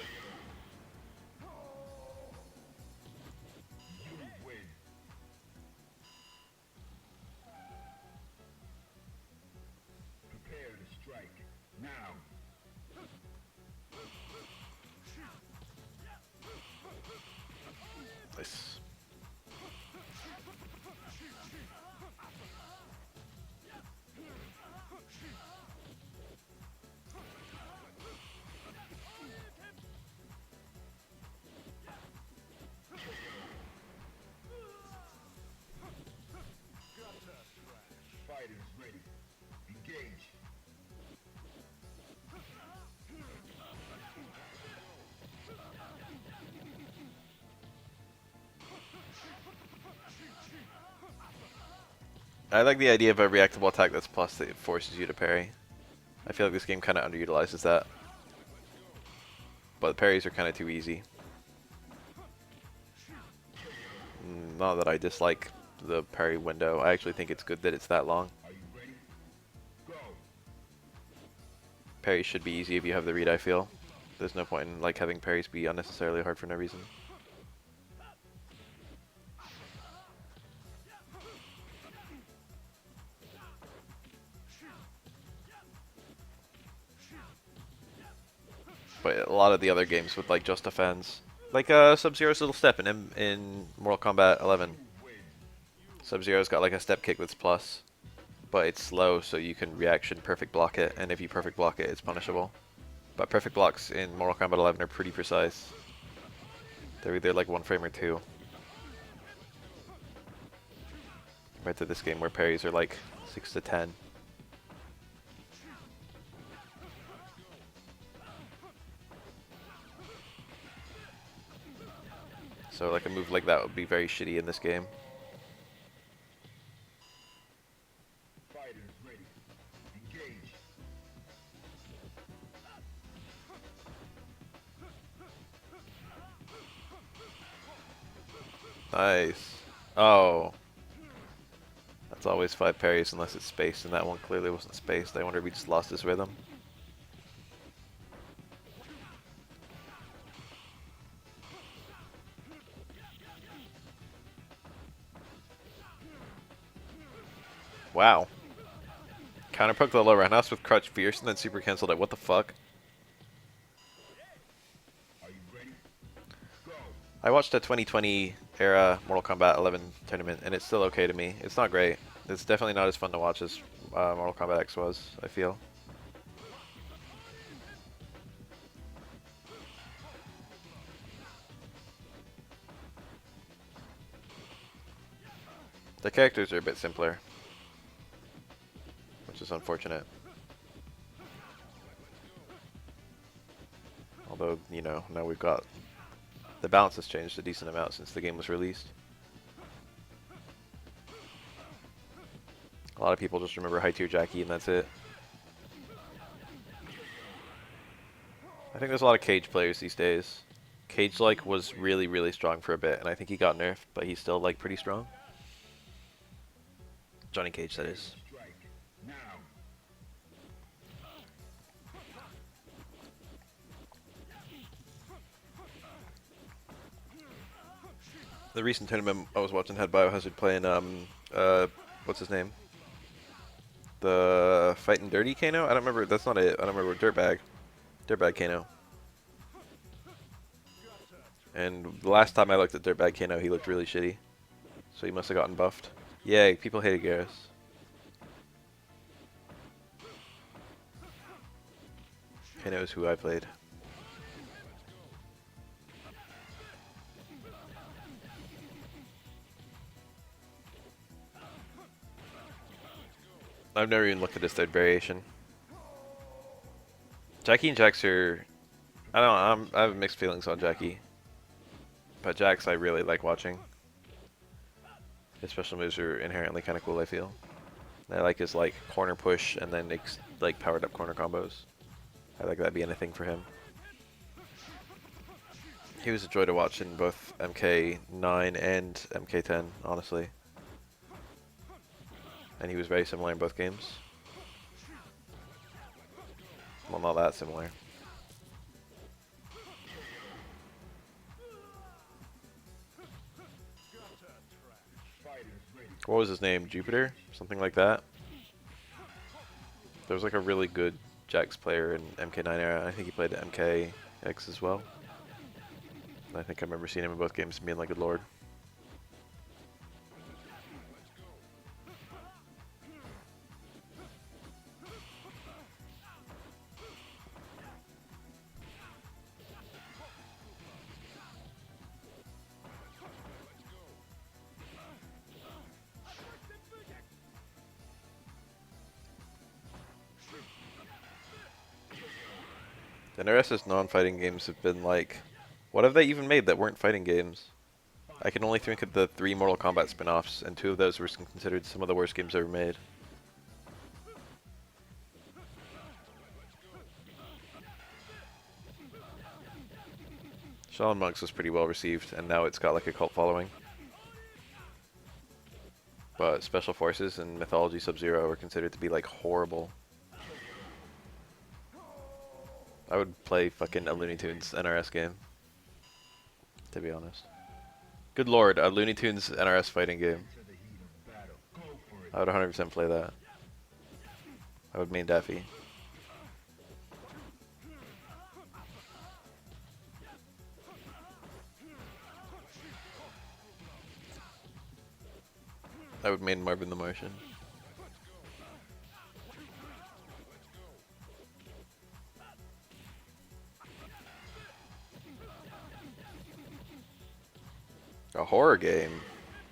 You win. Nice. Fighters ready. Engage. I like the idea of a reactable attack that's plus that forces you to parry. I feel like this game kind of underutilizes that. But the parries are kind of too easy. Not that I dislike the parry window. I actually think it's good that it's that long. Are you ready? Go. Parries should be easy if you have the read, I feel. There's no point in like having parries be unnecessarily hard for no reason. But a lot of the other games with like just defense, like Sub-Zero's little step in Mortal Kombat 11. Sub-Zero's got like a step kick that's plus, but it's slow, so you can reaction perfect block it, and if you perfect block it, it's punishable. But perfect blocks in Mortal Kombat 11 are pretty precise. They're either like 1 frame or 2. Compared to this game where parries are like 6 to 10. So like a move like that would be very shitty in this game. Fighters ready. Engage. Nice. Oh. That's always 5 parries unless it's spaced, and that one clearly wasn't spaced. I wonder if he just lost his rhythm. Wow. Counterpoke the low roundhouse with Crutch Fierce and then super canceled it. What the fuck? Are you ready? Go. I watched a 2020 era Mortal Kombat 11 tournament, and it's still okay to me. It's not great. It's definitely not as fun to watch as Mortal Kombat X was, I feel. The characters are a bit simpler, which is unfortunate. Although, you know, now we've got... The balance has changed a decent amount since the game was released. A lot of people just remember high tier Jackie and that's it. I think there's a lot of Cage players these days. Cage like was really, really strong for a bit, and I think he got nerfed, but he's still like pretty strong. Johnny Cage, that is. Strike. Now. The recent tournament I was watching had Biohazard playing what's his name? The Fighting Dirty Kano? I don't remember. That's not it. I don't remember. Dirtbag Kano. And the last time I looked at Dirtbag Kano, he looked really shitty. So he must have gotten buffed. Yeah, people hated Garrus. Kano is who I played. I've never even looked at his third variation. Jackie and Jax are... I don't know, I have mixed feelings on Jackie. But Jax I really like watching. His special moves are inherently kind of cool, I feel. I like his like corner push and then like powered up corner combos. I like that being a thing for him. He was a joy to watch in both MK9 and MK10, honestly. And he was very similar in both games. Well, not that similar. What was his name? Jupiter? Something like that? There was like a really good Jax player in MK9 era. I think he played MKX as well. I think I remember seeing him in both games and being like, good lord. NRS's non-fighting games have been like, what have they even made that weren't fighting games? I can only think of the 3 Mortal Kombat spin-offs, and 2 of those were considered some of the worst games ever made. Shaolin Monks was pretty well received, and now it's got like a cult following. But Special Forces and Mythology Sub-Zero were considered to be like horrible. I would play fucking a Looney Tunes NRS game, to be honest. Good lord, a Looney Tunes NRS fighting game. I would 100% play that. I would main Daffy. I would main Marvin the Martian. A horror game?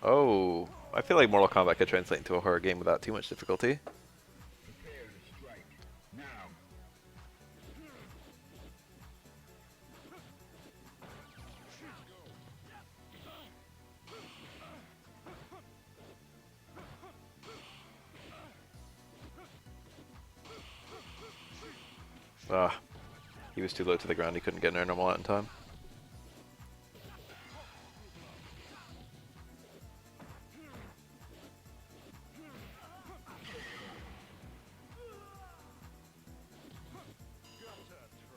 Oh, I feel like Mortal Kombat could translate into a horror game without too much difficulty. Prepare to strike. Now. Ah, he was too low to the ground, he couldn't get an air normal out in time.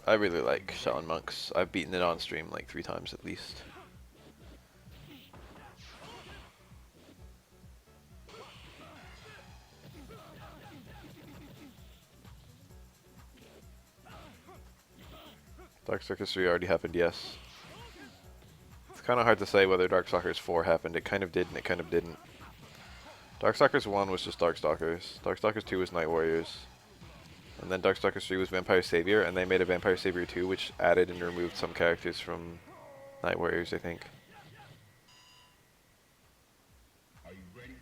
I really like Shaolin Monks. I've beaten it on stream like 3 times at least. Darkstalkers 3 already happened, yes. It's kind of hard to say whether Darkstalkers 4 happened. It kind of did and it kind of didn't. Darkstalkers 1 was just Darkstalkers. Darkstalkers 2 was Night Warriors. And then Darkstalkers 3 was Vampire Savior, and they made a Vampire Savior 2 which added and removed some characters from Night Warriors, I think. Are you ready?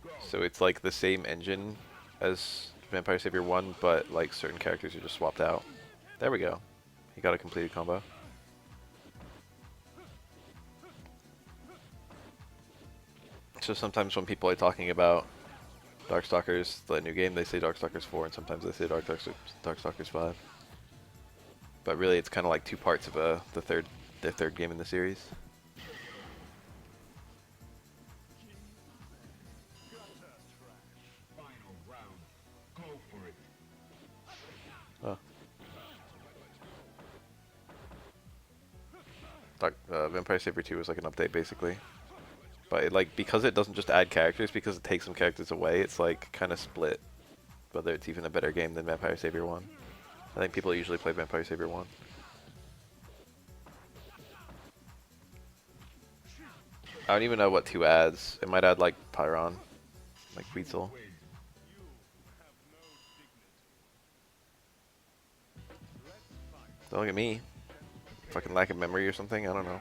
Go. So it's like the same engine as Vampire Savior 1, but like certain characters are just swapped out. There we go. He got a completed combo. So sometimes when people are talking about Darkstalkers, the new game, they say Darkstalkers 4, and sometimes they say Darkstalkers 5. But really, it's kind of like 2 parts of the third game in the series. Final round. Go for it. Oh. Vampire Savior 2 was like an update, basically. But it, like, because it doesn't just add characters, because it takes some characters away, it's like kind of split whether it's even a better game than Vampire Savior 1. I think people usually play Vampire Savior 1. I don't even know what 2 adds. It might add like Pyron, like Quetzal. Don't look at me. Fucking lack of memory or something, I don't know.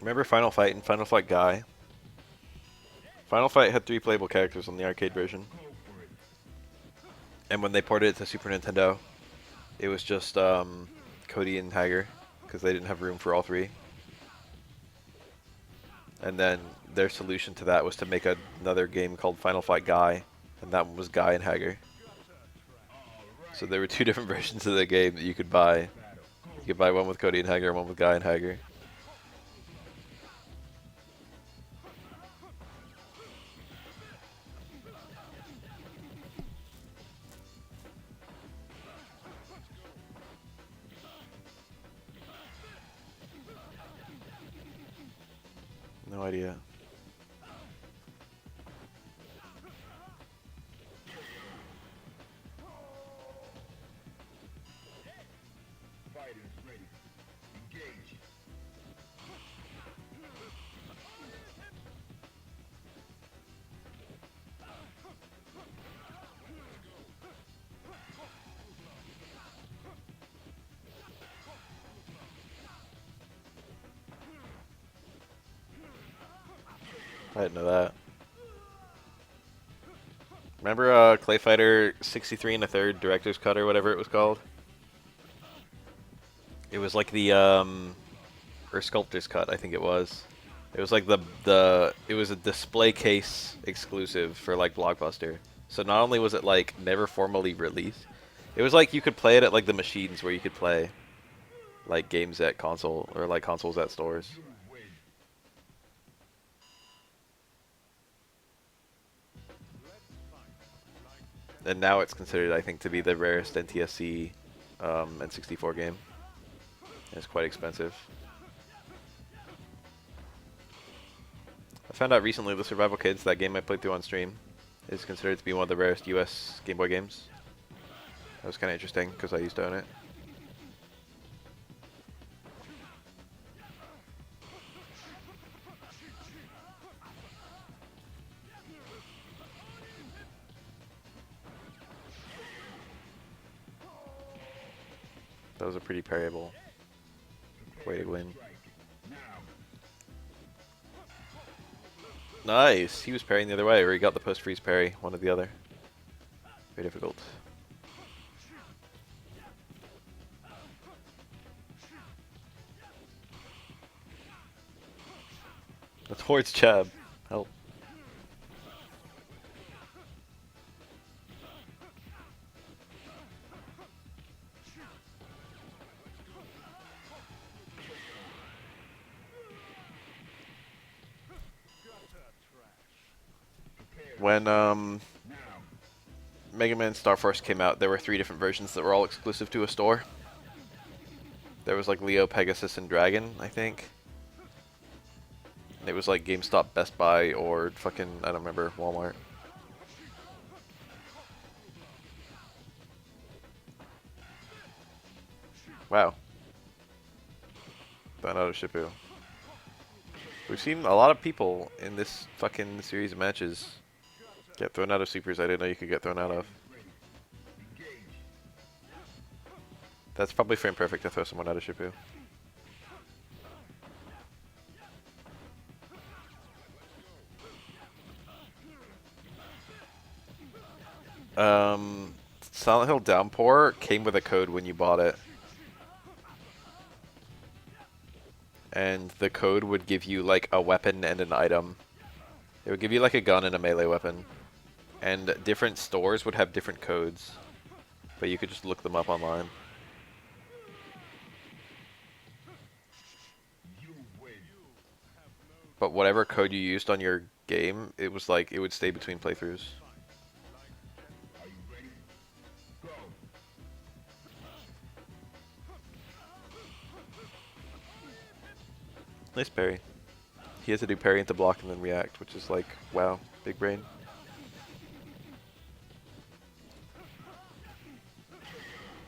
Remember Final Fight and Final Fight Guy? Final Fight had 3 playable characters on the arcade version. And when they ported it to Super Nintendo, it was just Cody and Hager, because they didn't have room for all 3. And then their solution to that was to make another game called Final Fight Guy, and that one was Guy and Hager. So there were 2 different versions of the game that you could buy. You could buy one with Cody and Hager and one with Guy and Hager. No idea. Fighters ready. Engage. I didn't know that. Remember Clay Fighter 63 and a third director's cut or whatever it was called? It was like the or sculptor's cut, I think it was. It was like it was a display case exclusive for like Blockbuster. So not only was it like never formally released, it was like you could play it at like the machines where you could play like games at console or like consoles at stores. You win. And now it's considered, I think, to be the rarest NTSC N64 game. And it's quite expensive. I found out recently the Survival Kids, that game I played through on stream, is considered to be one of the rarest US Game Boy games. That was kind of interesting because I used to own it. That was a pretty parryable way to win. Nice! He was parrying the other way, or he got the post-freeze parry, one or the other. Very difficult. That's Horde's Chab. Help. When Mega Man Star Force came out, there were 3 different versions that were all exclusive to a store. There was like Leo, Pegasus, and Dragon, I think. And it was like GameStop, Best Buy, or fucking, I don't remember, Walmart. Wow. Thrown out of Shipu. We've seen a lot of people in this fucking series of matches get thrown out of supers I didn't know you could get thrown out of. That's probably frame perfect to throw someone out of Shipu. Silent Hill Downpour came with a code when you bought it. And the code would give you like a weapon and an item. It would give you like a gun and a melee weapon. And different stores would have different codes. But you could just look them up online. But whatever code you used on your game, it was like, it would stay between playthroughs. Are you ready? Go. Nice parry. He has to do parry into block and then react, which is like, wow, big brain.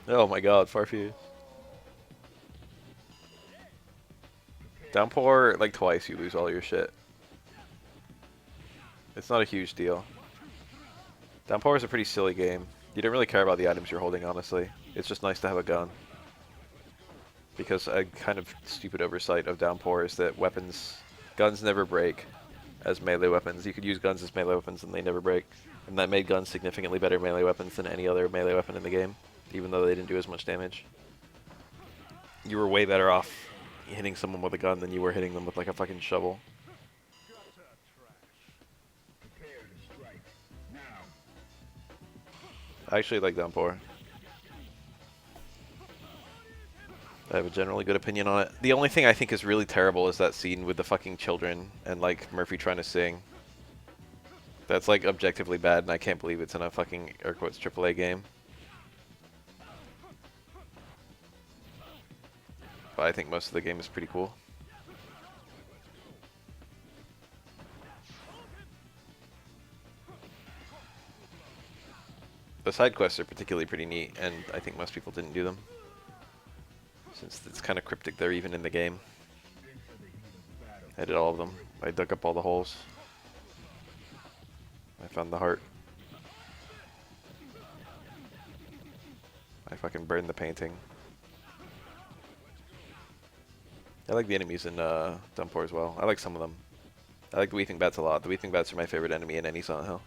Oh my god, Farfuse. Downpour, like twice you lose all your shit. It's not a huge deal. Downpour is a pretty silly game. You don't really care about the items you're holding, honestly. It's just nice to have a gun. Because a kind of stupid oversight of Downpour is that guns never break as melee weapons. You could use guns as melee weapons and they never break. And that made guns significantly better melee weapons than any other melee weapon in the game, even though they didn't do as much damage. You were way better off hitting someone with a gun than you were hitting them with like a fucking shovel. Prepare to strike. Now. I actually like Downpour. I have a generally good opinion on it. The only thing I think is really terrible is that scene with the fucking children and like Murphy trying to sing. That's like objectively bad and I can't believe it's in a fucking air quotes AAA game. But I think most of the game is pretty cool. The side quests are particularly pretty neat, and I think most people didn't do them. Since it's kind of cryptic, they're even in the game. I did all of them. I dug up all the holes. I found the heart. I fucking burned the painting. I like the enemies in Downpour as well. I like some of them. I like the Weeping Bats a lot. The Weeping Bats are my favorite enemy in any Silent Hill.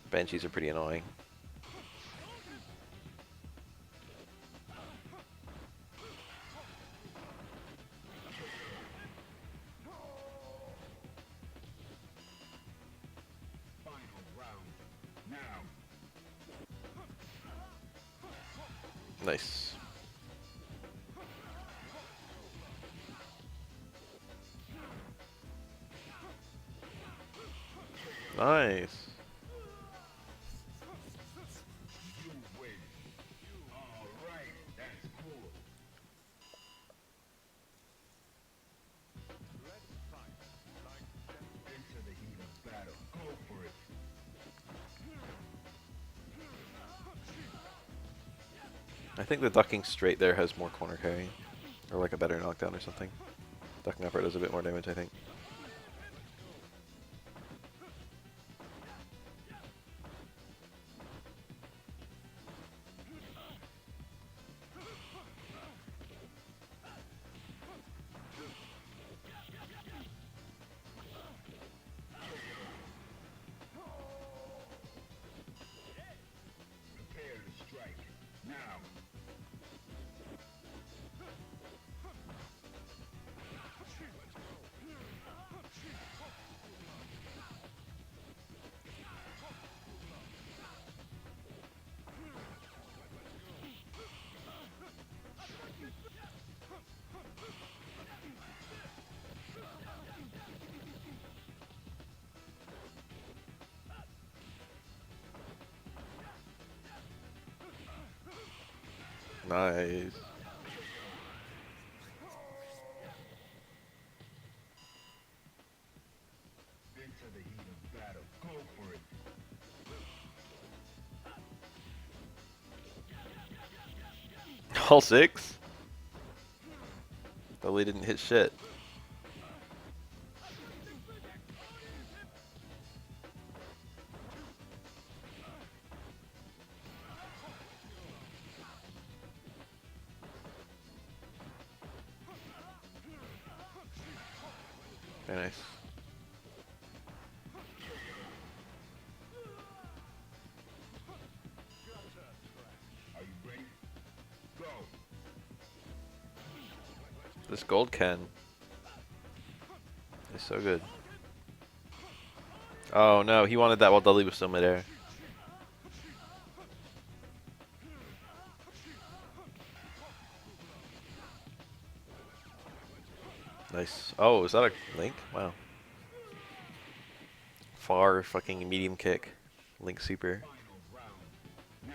Banshees are pretty annoying. Nice. Nice. I think the ducking straight there has more corner carry. Or like a better knockdown or something. Ducking upward does a bit more damage, I think. Nice. Into the heat of battle. Go for it. All 6? Totally didn't hit shit. Very nice. Are you ready? Go. This gold can is so good. Oh no, he wanted that while Dudley was still midair. Nice. Oh, is that a Link? Wow. Far fucking medium kick. Link super. Final round. Now.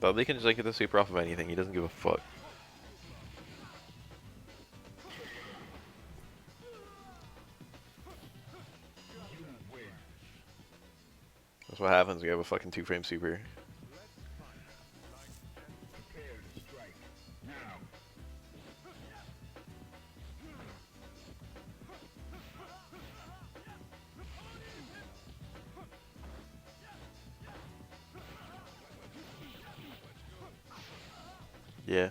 Dudley can just like get the super off of anything. He doesn't give a fuck. You win. That's what happens when you have a fucking 2-frame super. Prepare to strike. Now. Yeah.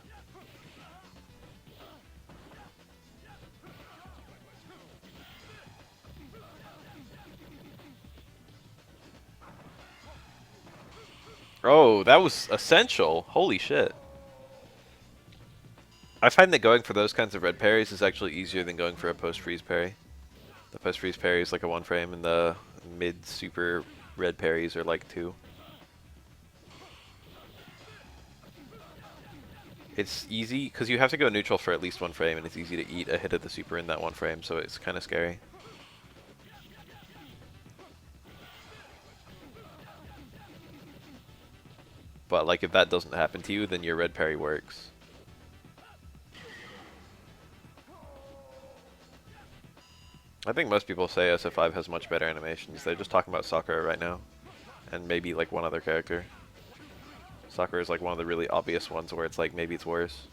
Oh, that was essential. Holy shit. I find that going for those kinds of red parries is actually easier than going for a post-freeze parry. The post-freeze parry is like a 1-frame, and the mid-super red parries are like 2. It's easy, because you have to go neutral for at least 1 frame, and it's easy to eat a hit of the super in that 1 frame, so it's kind of scary. But like if that doesn't happen to you, then your red parry works. I think most people say SF5 has much better animations. They're just talking about Sakura right now. And maybe like one other character. Sakura is like one of the really obvious ones where it's like maybe it's worse.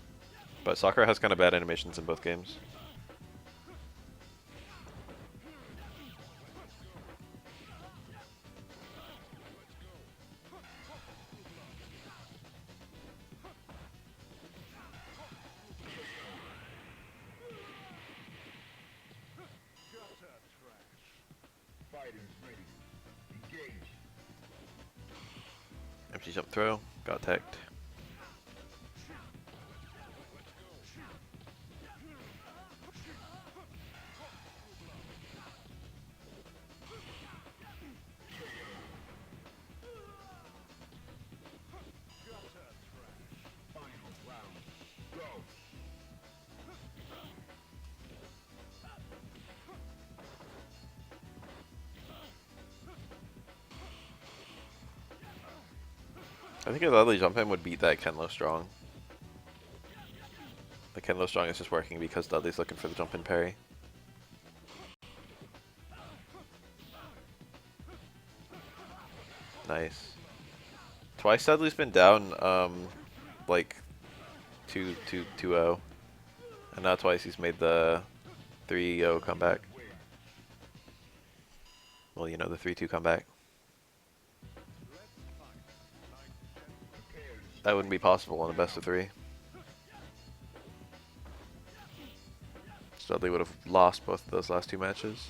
But Sakura has kind of bad animations in both games. Fighters ready. Engage. Empty jump throw. Got teched. Final round. Go. I think a Dudley jump in would beat that Kenlo Strong. The Kenlo Strong is just working because Dudley's looking for the jump in parry. Nice. Twice Dudley's been down, like 2-0. And now twice he's made the 3-0 comeback. Well, you know, the 3-2 comeback. That wouldn't be possible in a best of 3. So Dudley would have lost both of those last 2 matches.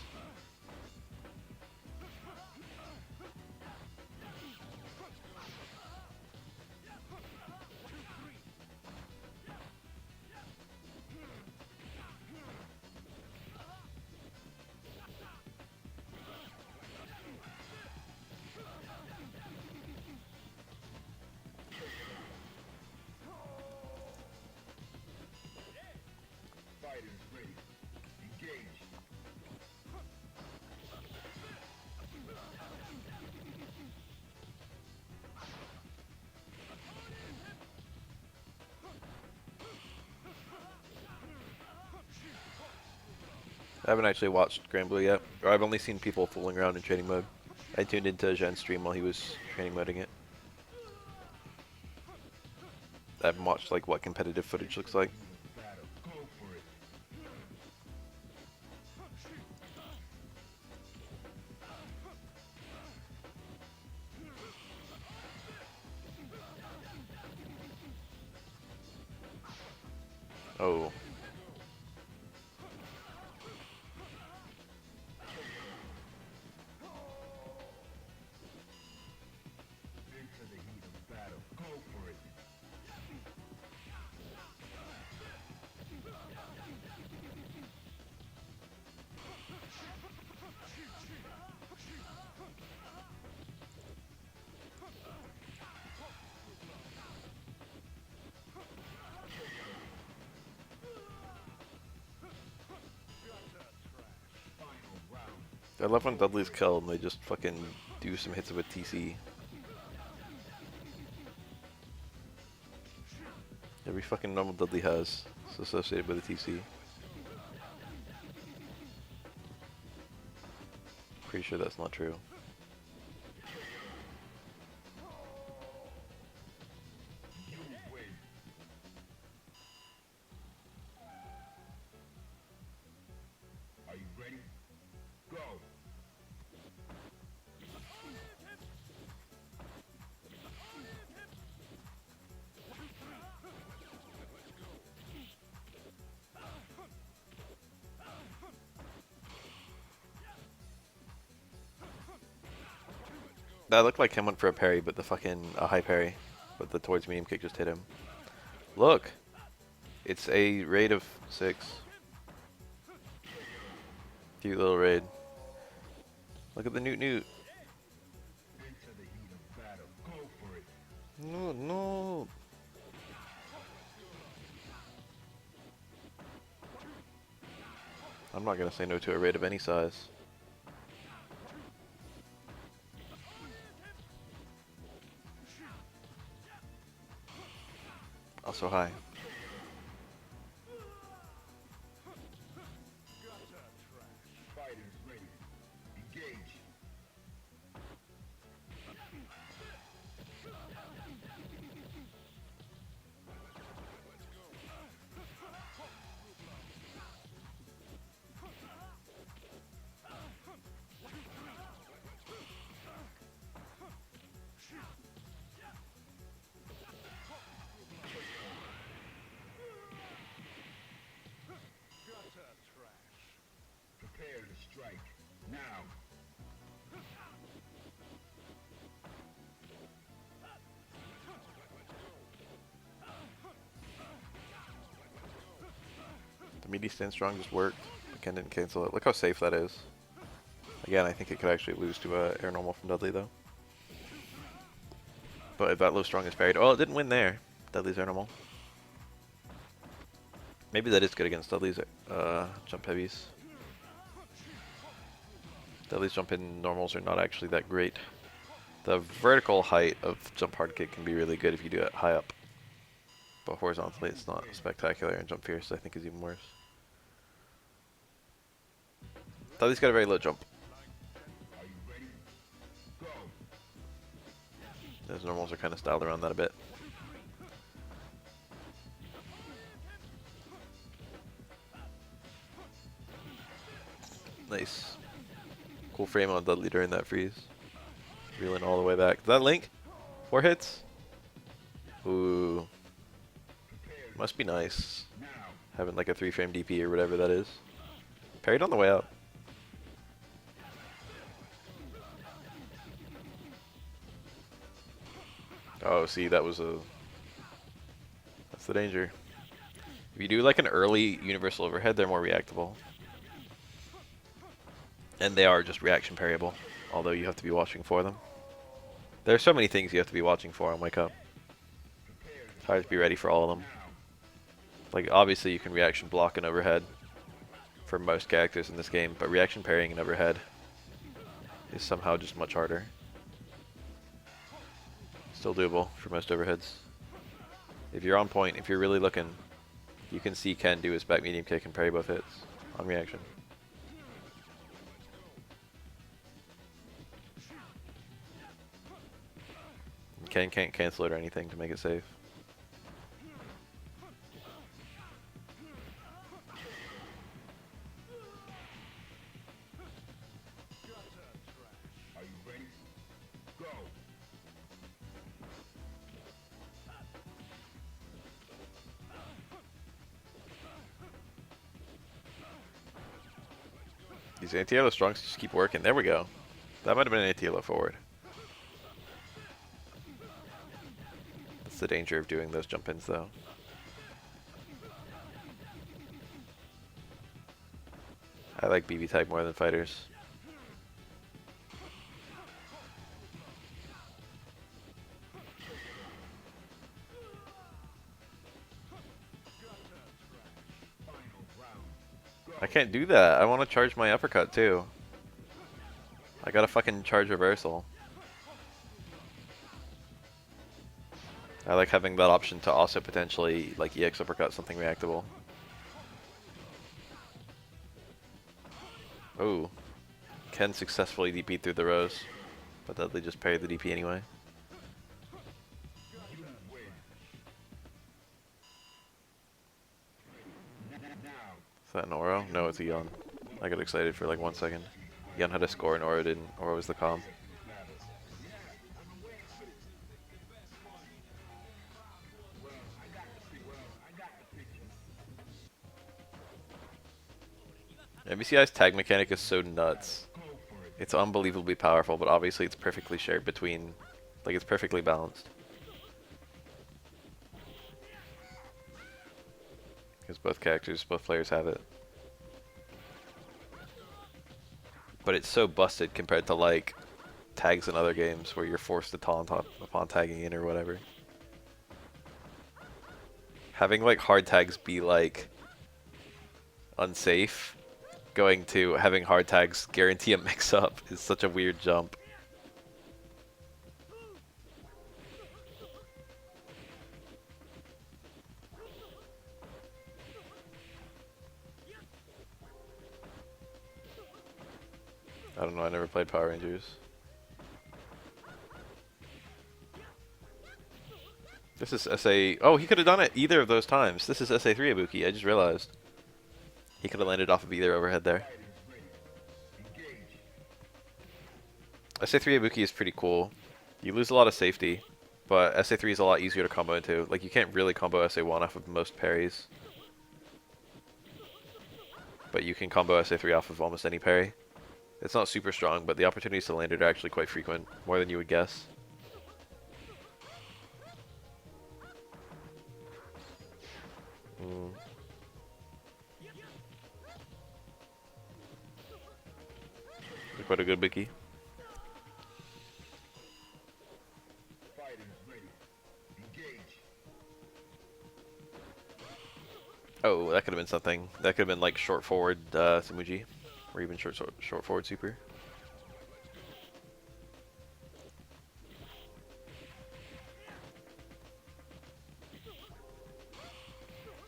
Fighters ready. Engage. I haven't actually watched Grand Blue yet, or I've only seen people fooling around in training mode. I tuned into Zhen's stream while he was training moding it. I haven't watched like what competitive footage looks like. Battle. Go for it. Oh. Into the heat of battle. Go for it. Final round. I love when Dudley's killed and they just fucking do some hits with TC. Every fucking normal Dudley has is associated with a TC. Pretty sure that's not true. You win. Are you ready? Go. That looked like him went for a parry, but a high parry, but the towards medium kick just hit him. Look, it's a raid of 6. Cute little raid. Look at the Newt Newt. Into the heat of battle. Go for it. No, no. I'm not gonna say no to a raid of any size. so high. Fighters ready. Engage. Prepare to strike. Now. The meaty stand strong just worked. Again, didn't cancel it. Look how safe that is. Again, I think it could actually lose to air normal from Dudley though. But if that low strong is parried, oh, it didn't win there. Dudley's air normal. Maybe that is good against Dudley's jump heavies. Dudley's jump in normals are not actually that great. The vertical height of jump hard kick can be really good if you do it high up. But horizontally it's not spectacular, and jump fierce I think is even worse. Dudley's got a very low jump. Are you ready? Go. Those normals are kind of styled around that a bit. Nice. Cool frame on Dudley during that freeze. Reeling all the way back. Is that Link? 4 hits? Ooh. Must be nice. Now. Having like a 3-frame DP or whatever that is. Parried on the way out. Oh, see, that was a... That's the danger. If you do like an early universal overhead, they're more reactable. And they are just reaction parryable, although you have to be watching for them. There are so many things you have to be watching for on Wake Up. It's hard to be ready for all of them. Like, obviously you can reaction block an overhead for most characters in this game, but reaction parrying an overhead is somehow just much harder. Still doable for most overheads. If you're on point, if you're really looking, you can see Ken do his back medium kick and parry both hits on reaction. Ken can't cancel it or anything to make it safe. Are you ready? Go. These anti-yellow strongs just keep working. There we go. That might have been an anti-yellow forward. That's the danger of doing those jump ins though. I like BB type more than fighters. I can't do that. I want to charge my uppercut too. I gotta fucking charge reversal. I like having that option to also potentially like EX uppercut something reactable. Oh. Ken successfully DP'd through the rows, but Dudley just parried the DP anyway. You win. Now. Is that an Oro? No, it's a Yon. I got excited for like 1 second. Yon had a score and Oro didn't. Oro was the calm. MBCI's tag mechanic is so nuts. It's unbelievably powerful, but obviously it's perfectly shared between, like it's perfectly balanced. Because both characters, both players have it. But it's so busted compared to like tags in other games where you're forced to taunt upon tagging in or whatever. Having like hard tags be like unsafe, going to having hard tags guarantee a mix up is such a weird jump. I don't know, I never played Power Rangers. This is SA... Oh, he could have done it either of those times. This is SA3 Ibuki, I just realized. He could have landed off of either overhead there. SA3 Ibuki is pretty cool. You lose a lot of safety, but SA3 is a lot easier to combo into. Like, you can't really combo SA1 off of most parries. But you can combo SA3 off of almost any parry. It's not super strong, but the opportunities to land it are actually quite frequent, more than you would guess. Quite a good Biki. Oh, that could have been something. That could have been like short forward Samuji, or even short forward super.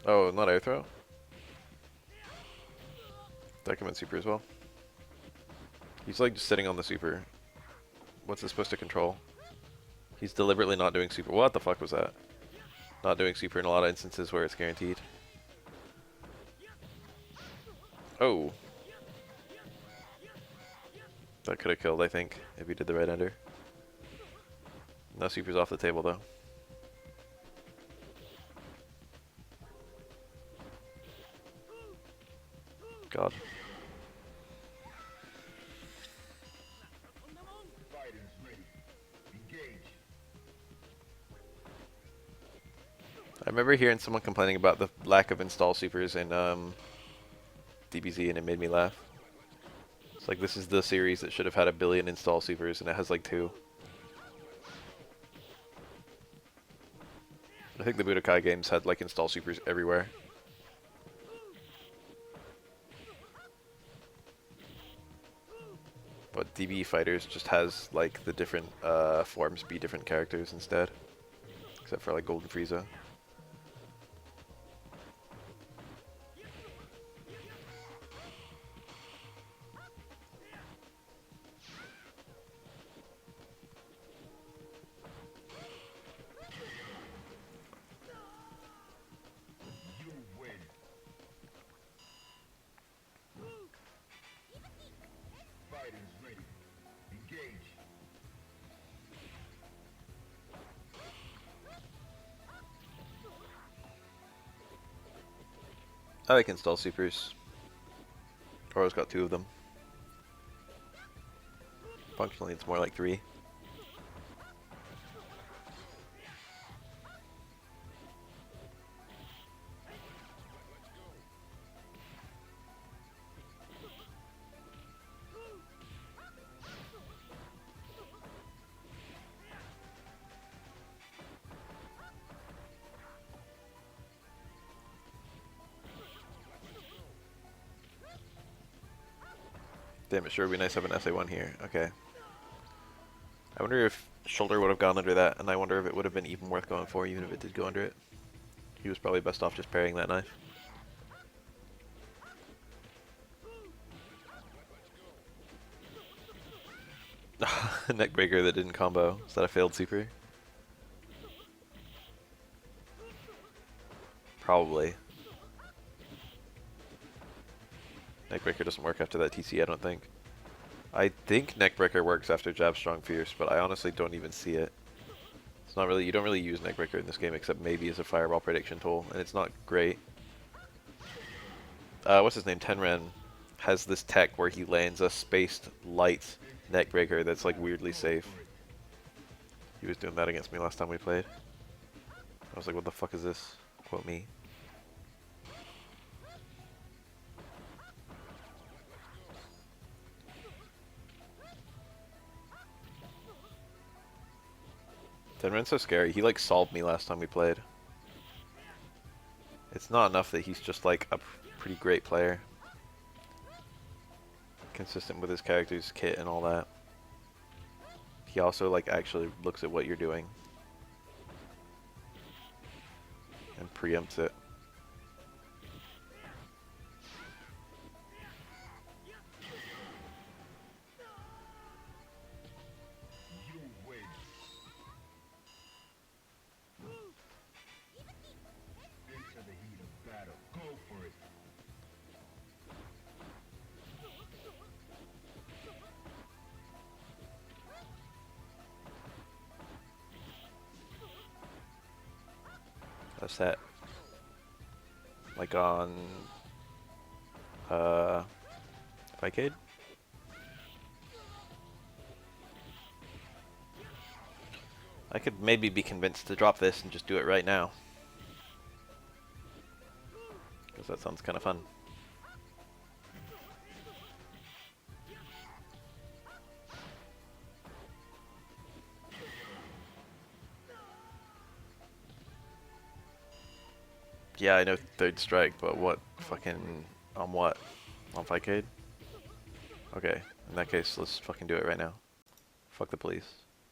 Oh, not air throw. That could have been super as well. He's like just sitting on the super. What's it supposed to control? He's deliberately not doing super. What the fuck was that? Not doing super in a lot of instances where it's guaranteed. Oh. That could have killed, I think, if he did the right ender. No super's off the table, though. God. I remember hearing someone complaining about the lack of install supers in DBZ, and it made me laugh. It's like, this is the series that should have had 1 billion install supers, and it has like 2. I think the Budokai games had like install supers everywhere. But DB Fighters just has like the different forms be different characters instead. Except for like Golden Frieza. I like install supers. Toro's got 2 of them. Functionally, it's more like 3. Damn, it sure would be nice to have an SA1 here. Okay. I wonder if shoulder would have gone under that, and I wonder if it would have been even worth going for, even if it did go under it. He was probably best off just parrying that knife. Neckbreaker that didn't combo. Is that a failed super? Probably. Neckbreaker doesn't work after that TC, I don't think. I think Neckbreaker works after Jab Strong Fierce, but I honestly don't even see it. It's not really, you don't really use Neckbreaker in this game except maybe as a fireball prediction tool, and it's not great. What's his name? Tenren has this tech where he lands a spaced light Neckbreaker that's like weirdly safe. He was doing that against me last time we played. I was like, what the fuck is this? Quote me. Tenren's so scary. He like solved me last time we played. It's not enough that he's just like a pretty great player. Consistent with his character's kit and all that. He also like actually looks at what you're doing. And preempts it. a set. Like on Vicade? I could maybe be convinced to drop this and just do it right now. Because that sounds kind of fun. Yeah, I know third strike, but what fucking... on what? On Vicade? Okay, in that case, let's fucking do it right now. Fuck the police.